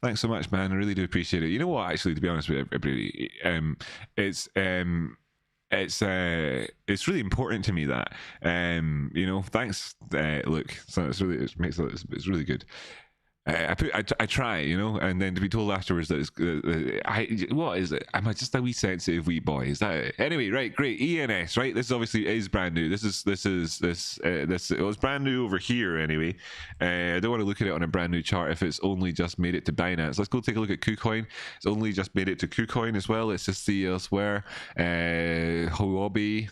Thanks so much, man. I really do appreciate it. You know what? Actually, to be honest with everybody, it's really important to me that you know. Thanks, Luke. So it's really good. I try, you know, and then to be told afterwards that it's what is it? Am I just a wee sensitive wee boy? Is that it? Anyway, right, great. ENS, right? This obviously is brand new. This it was brand new over here anyway. I don't want to look at it on a brand new chart if it's only just made it to Binance. Let's go take a look at KuCoin. It's only just made it to KuCoin as well. Let's just see elsewhere. Huobi.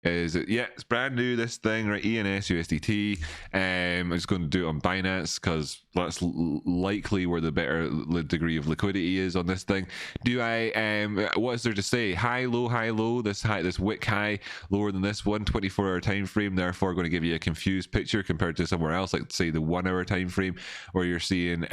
Is it? Yeah, it's brand new. This thing, right? ENS USDT. I'm just going to do it on Binance because that's likely where the better degree of liquidity is on this thing. Do I? What is there to say? High, low, high, low. This wick high lower than this one. 24-hour time frame. Therefore, going to give you a confused picture compared to somewhere else, like say the 1 hour time frame, where you're seeing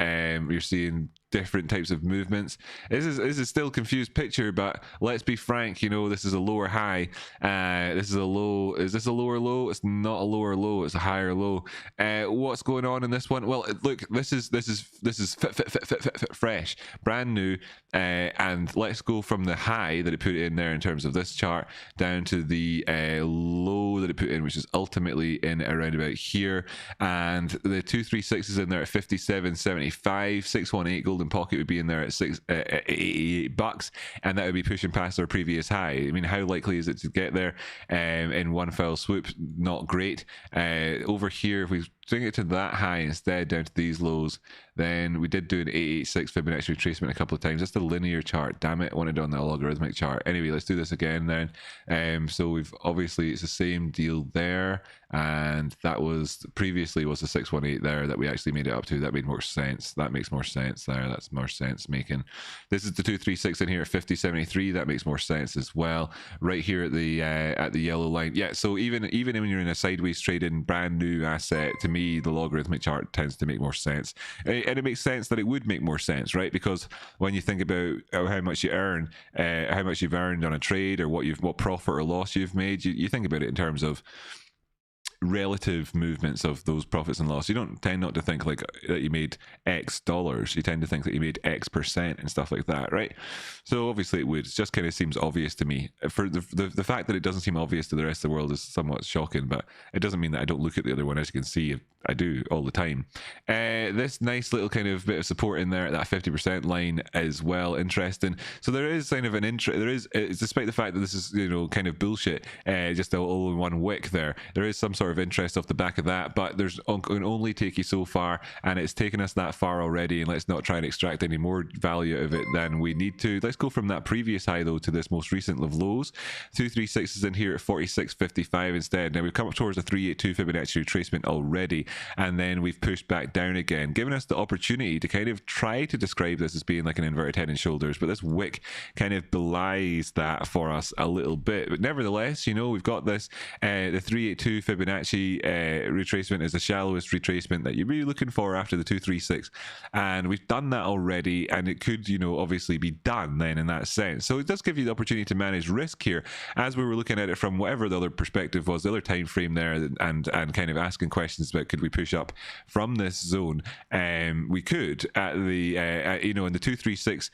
different types of movements. This is still a confused picture, but let's be frank, you know, this is a lower high, this is a low. Is this a lower low? It's not a lower low, it's a higher low. What's going on in this one? Well, look, this is fresh, brand new, and let's go from the high that it put in there in terms of this chart down to the low that it put in, which is ultimately in around about here, and the 236 is in there at 57.75. 618 golden pocket would be in there at $88, and that would be pushing past our previous high. I mean, how likely is it to get there in one fell swoop? Not great. Over here, if we bring it to that high instead, down to these lows, then we did do an 886 Fibonacci retracement a couple of times. That's the linear chart. Damn it, I wanted it on the logarithmic chart. Anyway, let's do this again then. So we've obviously, it's the same deal there, and that was previously was the 618 there that we actually made it up to. That made more sense. That makes more sense there. That's more sense making. This is the 236 in here at 50.73. That makes more sense as well. Right here at the yellow line. Yeah. So even when you're in a sideways trading brand new asset, to me the logarithmic chart tends to make more sense, and it makes sense that it would make more sense, right? Because when you think about how much you earn, how much you've earned on a trade, or what profit or loss you've made, you think about it in terms of relative movements of those profits and loss. You don't tend not to think like that you made X dollars. You tend to think that you made X% and stuff like that, right? So obviously it would. It just kind of seems obvious to me. For the fact that it doesn't seem obvious to the rest of the world is somewhat shocking, but it doesn't mean that I don't look at the other one. As you can see, I do all the time. This nice little kind of bit of support in there at that 50% line as well. Interesting. So there is kind of an interest. There is, despite the fact that this is, you know, kind of bullshit, just all in one wick there is some sort of interest off the back of that, but there's can only take you so far, and it's taken us that far already, and let's not try and extract any more value out of it than we need to. Let's go from that previous high though to this most recent of lows. 236 is in here at 46.55 instead. Now we've come up towards the 382 Fibonacci retracement already, and then we've pushed back down again, giving us the opportunity to kind of try to describe this as being like an inverted head and shoulders, but this wick kind of belies that for us a little bit. But nevertheless, you know, we've got this the 382 Fibonacci retracement is the shallowest retracement that you're really looking for after the 236, and we've done that already, and it could, you know, obviously be done then in that sense. So it does give you the opportunity to manage risk here, as we were looking at it from whatever the other perspective was, the other time frame there, and kind of asking questions about could we push up from this zone. We could at the you know, in the 236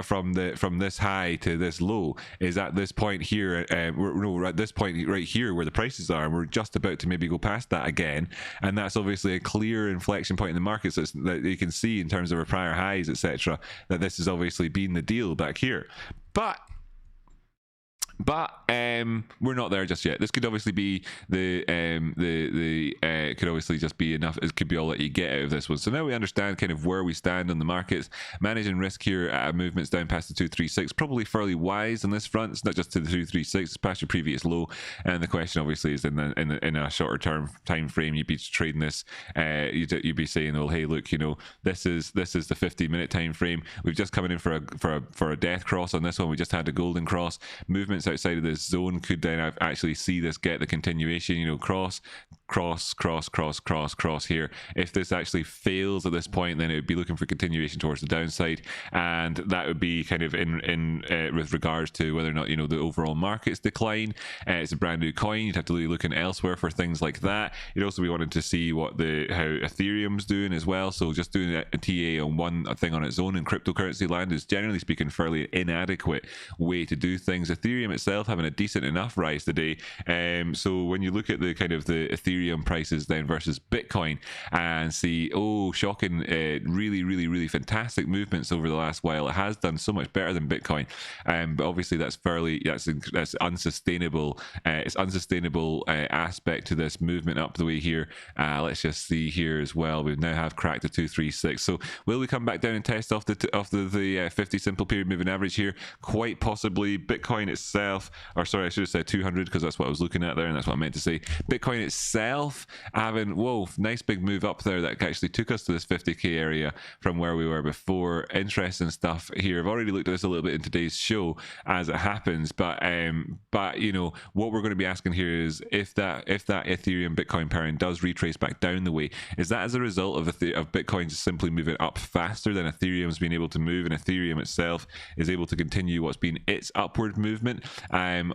from this high to this low is at this point here. We're at this point right here where the prices are, and we're just about to maybe go past that again, and that's obviously a clear inflection point in the markets that you can see in terms of our prior highs, etc., that this has obviously been the deal back here. But we're not there just yet. This could obviously be could obviously just be enough. It could be all that you get out of this one. So now we understand kind of where we stand on the markets, managing risk here at movements down past the 236. Probably fairly wise on this front. It's not just to the 236. It's past your previous low, and the question obviously is in a shorter term time frame. You'd be trading this. You'd be saying, well, hey, look, you know, this is the 50-minute time frame. We've just come in for a death cross on this one. We just had a golden cross. Movements outside of this zone could then actually see this get the continuation, you know, cross here. If this actually fails at this point, then it would be looking for continuation towards the downside, and that would be kind of in with regards to whether or not, you know, the overall market's decline. It's a brand new coin. You'd have to really look in elsewhere for things like that. You'd also be wanting to see how Ethereum's doing as well. So just doing a TA on one thing on its own in cryptocurrency land is generally speaking fairly inadequate way to do things. Ethereum itself having a decent enough rise today. So when you look at the kind of the Ethereum Ethereum prices then versus Bitcoin, and see, oh, shocking, really fantastic movements over the last while. It has done so much better than Bitcoin, but obviously that's unsustainable. It's unsustainable aspect to this movement up the way here. Let's just see here as well. We now have cracked the 236. So will we come back down and test off the 50 simple period moving average here? Quite possibly. Bitcoin itself, or sorry, I should have said 200 because that's what I was looking at there, and that's what I meant to say. Bitcoin itself having, whoa, nice big move up there that actually took us to this 50k area from where we were before. Interesting stuff here. I've already looked at this a little bit in today's show as it happens, but you know what we're going to be asking here is if that Ethereum Bitcoin pairing does retrace back down the way, is that as a result of Bitcoin just simply moving up faster than Ethereum's been able to move, and Ethereum itself is able to continue what's been its upward movement,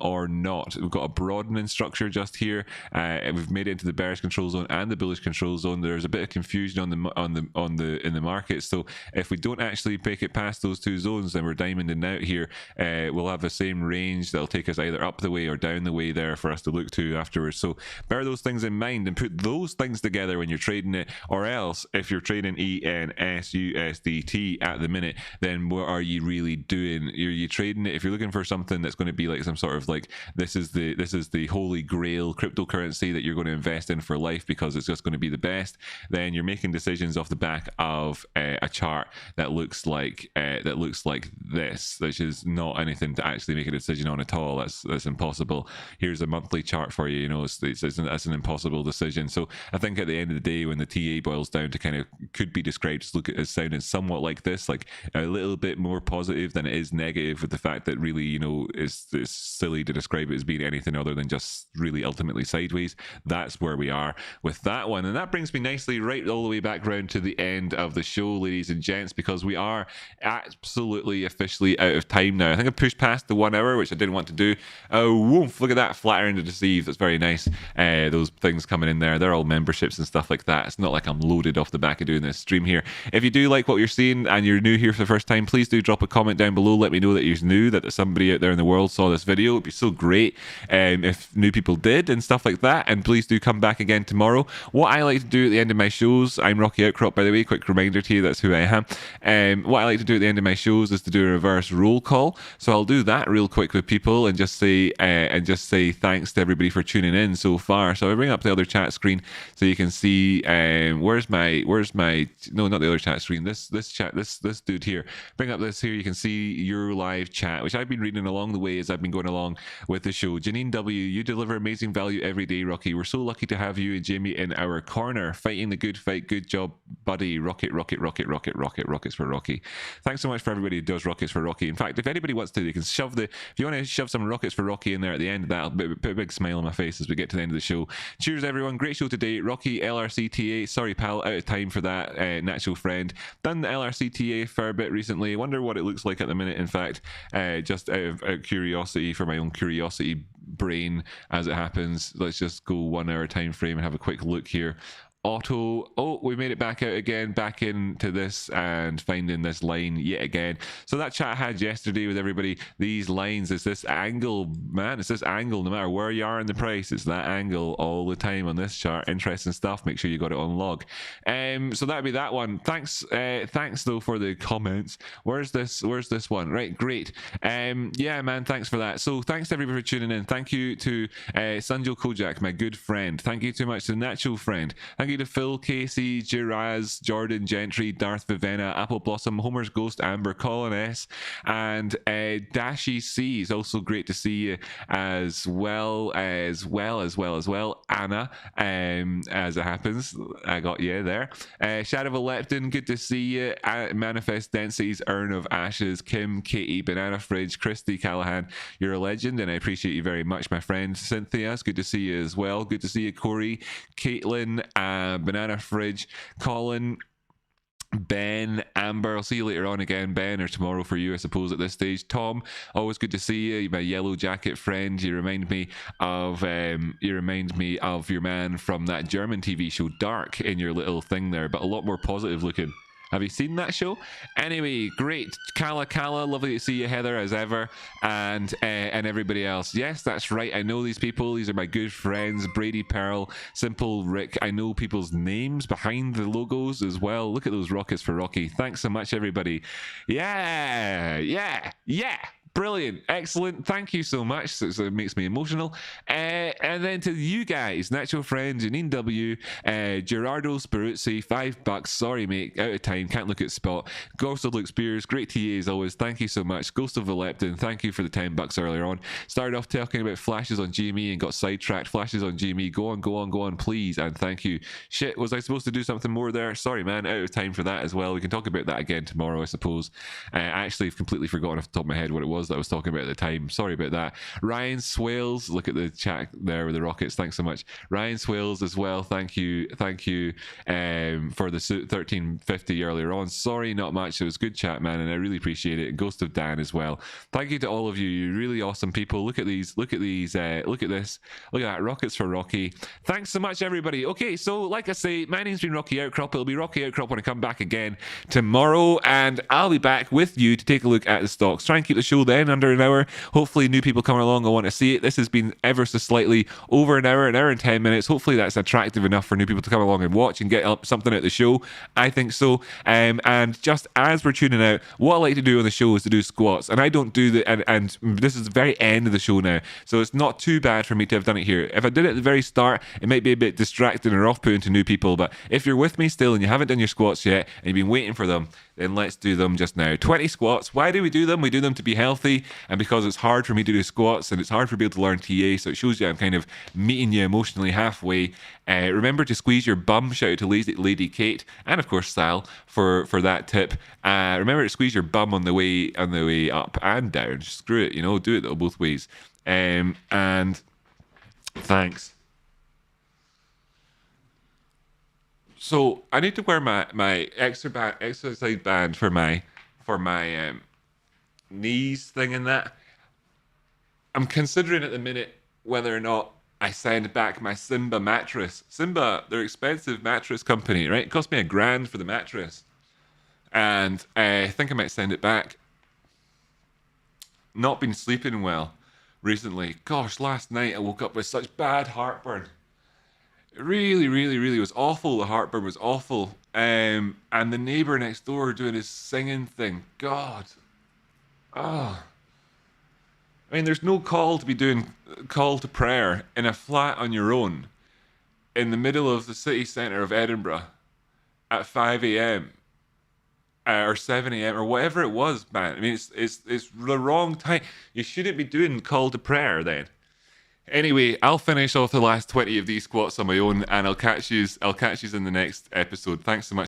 or not? We've got a broadening structure just here. We've made it into the bearish control zone and the bullish control zone. There's a bit of confusion in the market. So if we don't actually make it past those two zones, then we're diamonding out here. We'll have the same range that'll take us either up the way or down the way there for us to look to afterwards. So bear those things in mind and put those things together when you're trading it. Or else, if you're trading ENSUSDT at the minute, then what are you really doing? Are you trading it? If you're looking for something that's going to be like some sort of like, this is the holy grail cryptocurrency that you're going to invest in for life because it's just going to be the best, then you're making decisions off the back of a chart that looks like this, which is not anything to actually make a decision on at all. That's impossible. Here's a monthly chart for you. You know, that's an impossible decision. So I think at the end of the day, when the TA boils down to kind of could be described as sounding somewhat like this, like a little bit more positive than it is negative, with the fact that really, you know, it's silly to describe it as being anything other than just really ultimately sideways. That's where we are with that one. And that brings me nicely right all the way back round to the end of the show, ladies and gents, because we are absolutely officially out of time now. I think I've pushed past the 1 hour, which I didn't want to do. Oh, woof, look at that, flattering to deceive. That's very nice. Those things coming in there, they're all memberships and stuff like that. It's not like I'm loaded off the back of doing this stream here. If you do like what you're seeing and you're new here for the first time, please do drop a comment down below. Let me know that you're new, that somebody out there in the world saw this video. It'd be so great if new people did and stuff like that. And please do come back again tomorrow. What I like to do at the end of my shows, I'm Rocky Outcrop, by the way, quick reminder to you, that's who I am. What I like to do at the end of my shows is to do a reverse roll call. So I'll do that real quick with people and just say thanks to everybody for tuning in so far. So I bring up the other chat screen so you can see where's my no, not the other chat screen, this dude here. Bring up this here, you can see your live chat, which I've been reading along the way as I've been going along with the show. Janine W, you deliver amazing value every day, Rocky. We're so lucky to have you and Jamie in our corner, fighting the good fight. Good job, buddy. Rockets for Rocky. Thanks so much for everybody who does rockets for Rocky. In fact, if anybody wants to, they can if you want to shove some rockets for Rocky in there at the end, that'll put a big smile on my face as we get to the end of the show. Cheers, everyone. Great show today. Rocky LRCTA. Sorry, pal, out of time for that. Natural friend. Done the LRCTA a fair bit recently. Wonder what it looks like at the minute. In fact, just out of curiosity, for my own curiosity brain, as it happens, let's just go 1 hour time frame and have a quick look here. Auto, oh, we made it back out again, back into this and finding this line yet again. So that chat I had yesterday with everybody, these lines, it's this angle, man, it's this angle no matter where you are in the price, it's that angle all the time on this chart. Interesting stuff. Make sure you got it on log. So that'd be that one. Thanks though for the comments. Where's this one? Right, great. Yeah, man, thanks for that. So thanks to everybody for tuning in. Thank you to Sanjil Kojak, my good friend. Thank you too much to Natural Friend. Thank you to Phil, Casey, Jiraz, Jordan Gentry, Darth Vivenna, Apple Blossom, Homer's Ghost, Amber, Colin S, and Dashy C. It's also great to see you as well, Anna, as it happens. I got you there. Shadow of a Lepton, good to see you. Manifest Densities, Urn of Ashes, Kim, Katie, Banana Fridge, Christy Callahan, you're a legend, and I appreciate you very much, my friend. Cynthia, it's good to see you as well. Good to see you, Corey, Caitlin, Banana Fridge, Colin, Ben, Amber, I'll see you later on again, Ben, or tomorrow for you, I suppose, at this stage. Tom, always good to see you, my yellow jacket friend. You remind me of your man from that German TV show Dark in your little thing there, but a lot more positive looking. Have you seen that show? Anyway, great. Kala, lovely to see you, Heather, as ever, and everybody else. Yes, that's right. I know these people. These are my good friends, Brady Pearl, Simple Rick. I know people's names behind the logos as well. Look at those rockets for Rocky. Thanks so much, everybody. Yeah. Brilliant, excellent. Thank you so much. So it makes me emotional. And then to you guys, Natural Friend, Janine W, Gerardo Spiruzzi, $5. Sorry, mate, out of time. Can't look at spot. Ghost of Luke Spears, great TA as always. Thank you so much. Ghost of Valeptin, thank you for the $10 earlier on. Started off talking about flashes on GME and got sidetracked. Flashes on GME. Go on, please, and thank you. Shit, was I supposed to do something more there? Sorry, man, out of time for that as well. We can talk about that again tomorrow, I suppose. I actually have completely forgotten off the top of my head what it was that I was talking about at the time. Sorry about that. Ryan Swales, look at the chat there with the rockets. Thanks so much. Ryan Swales as well. Thank you for the 1350 earlier on. Sorry, not much. It was good chat, man, and I really appreciate it. And Ghost of Dan as well. Thank you to all of you. You're really awesome people. Look at these. Look at this. Look at that. Rockets for Rocky. Thanks so much, everybody. Okay, so like I say, my name's been Rocky Outcrop. It'll be Rocky Outcrop when I come back again tomorrow, and I'll be back with you to take a look at the stocks. Try and keep the show then under an hour. Hopefully new people come along and want to see it. This has been ever so slightly over an hour and 10 minutes. Hopefully that's attractive enough for new people to come along and watch and get up something out of the show. I think so. And just as we're tuning out, what I like to do on the show is to do squats, and I don't do the and this is the very end of the show now, so it's not too bad for me to have done it here. If I did it at the very start, it might be a bit distracting or off-putting to new people, but if you're with me still and you haven't done your squats yet and you've been waiting for them, then let's do them just now. 20 squats. Why do we do them? We do them to be healthy, and because it's hard for me to do squats and it's hard for people to learn TA, so it shows you I'm kind of meeting you emotionally halfway. Remember to squeeze your bum. Shout out to Lady Kate and of course Sal for that tip. Remember to squeeze your bum on the way up and down. Screw it, do it both ways. And thanks. So I need to wear my exercise band for my knees thing and that. I'm considering at the minute whether or not I send back my Simba mattress. Simba, they're expensive mattress company, right? It cost me $1,000 for the mattress, and I think I might send it back. Not been sleeping well recently. Gosh, last night I woke up with such bad heartburn. It really was awful. The heartburn was awful. And the neighbor next door doing his singing thing. God. Oh. I mean, there's no call to be doing call to prayer in a flat on your own in the middle of the city centre of Edinburgh at 5 a.m. Or 7 a.m. or whatever it was, man. I mean, it's the wrong time. You shouldn't be doing call to prayer then. Anyway, I'll finish off the last 20 of these squats on my own, and I'll catch you in the next episode. Thanks so much.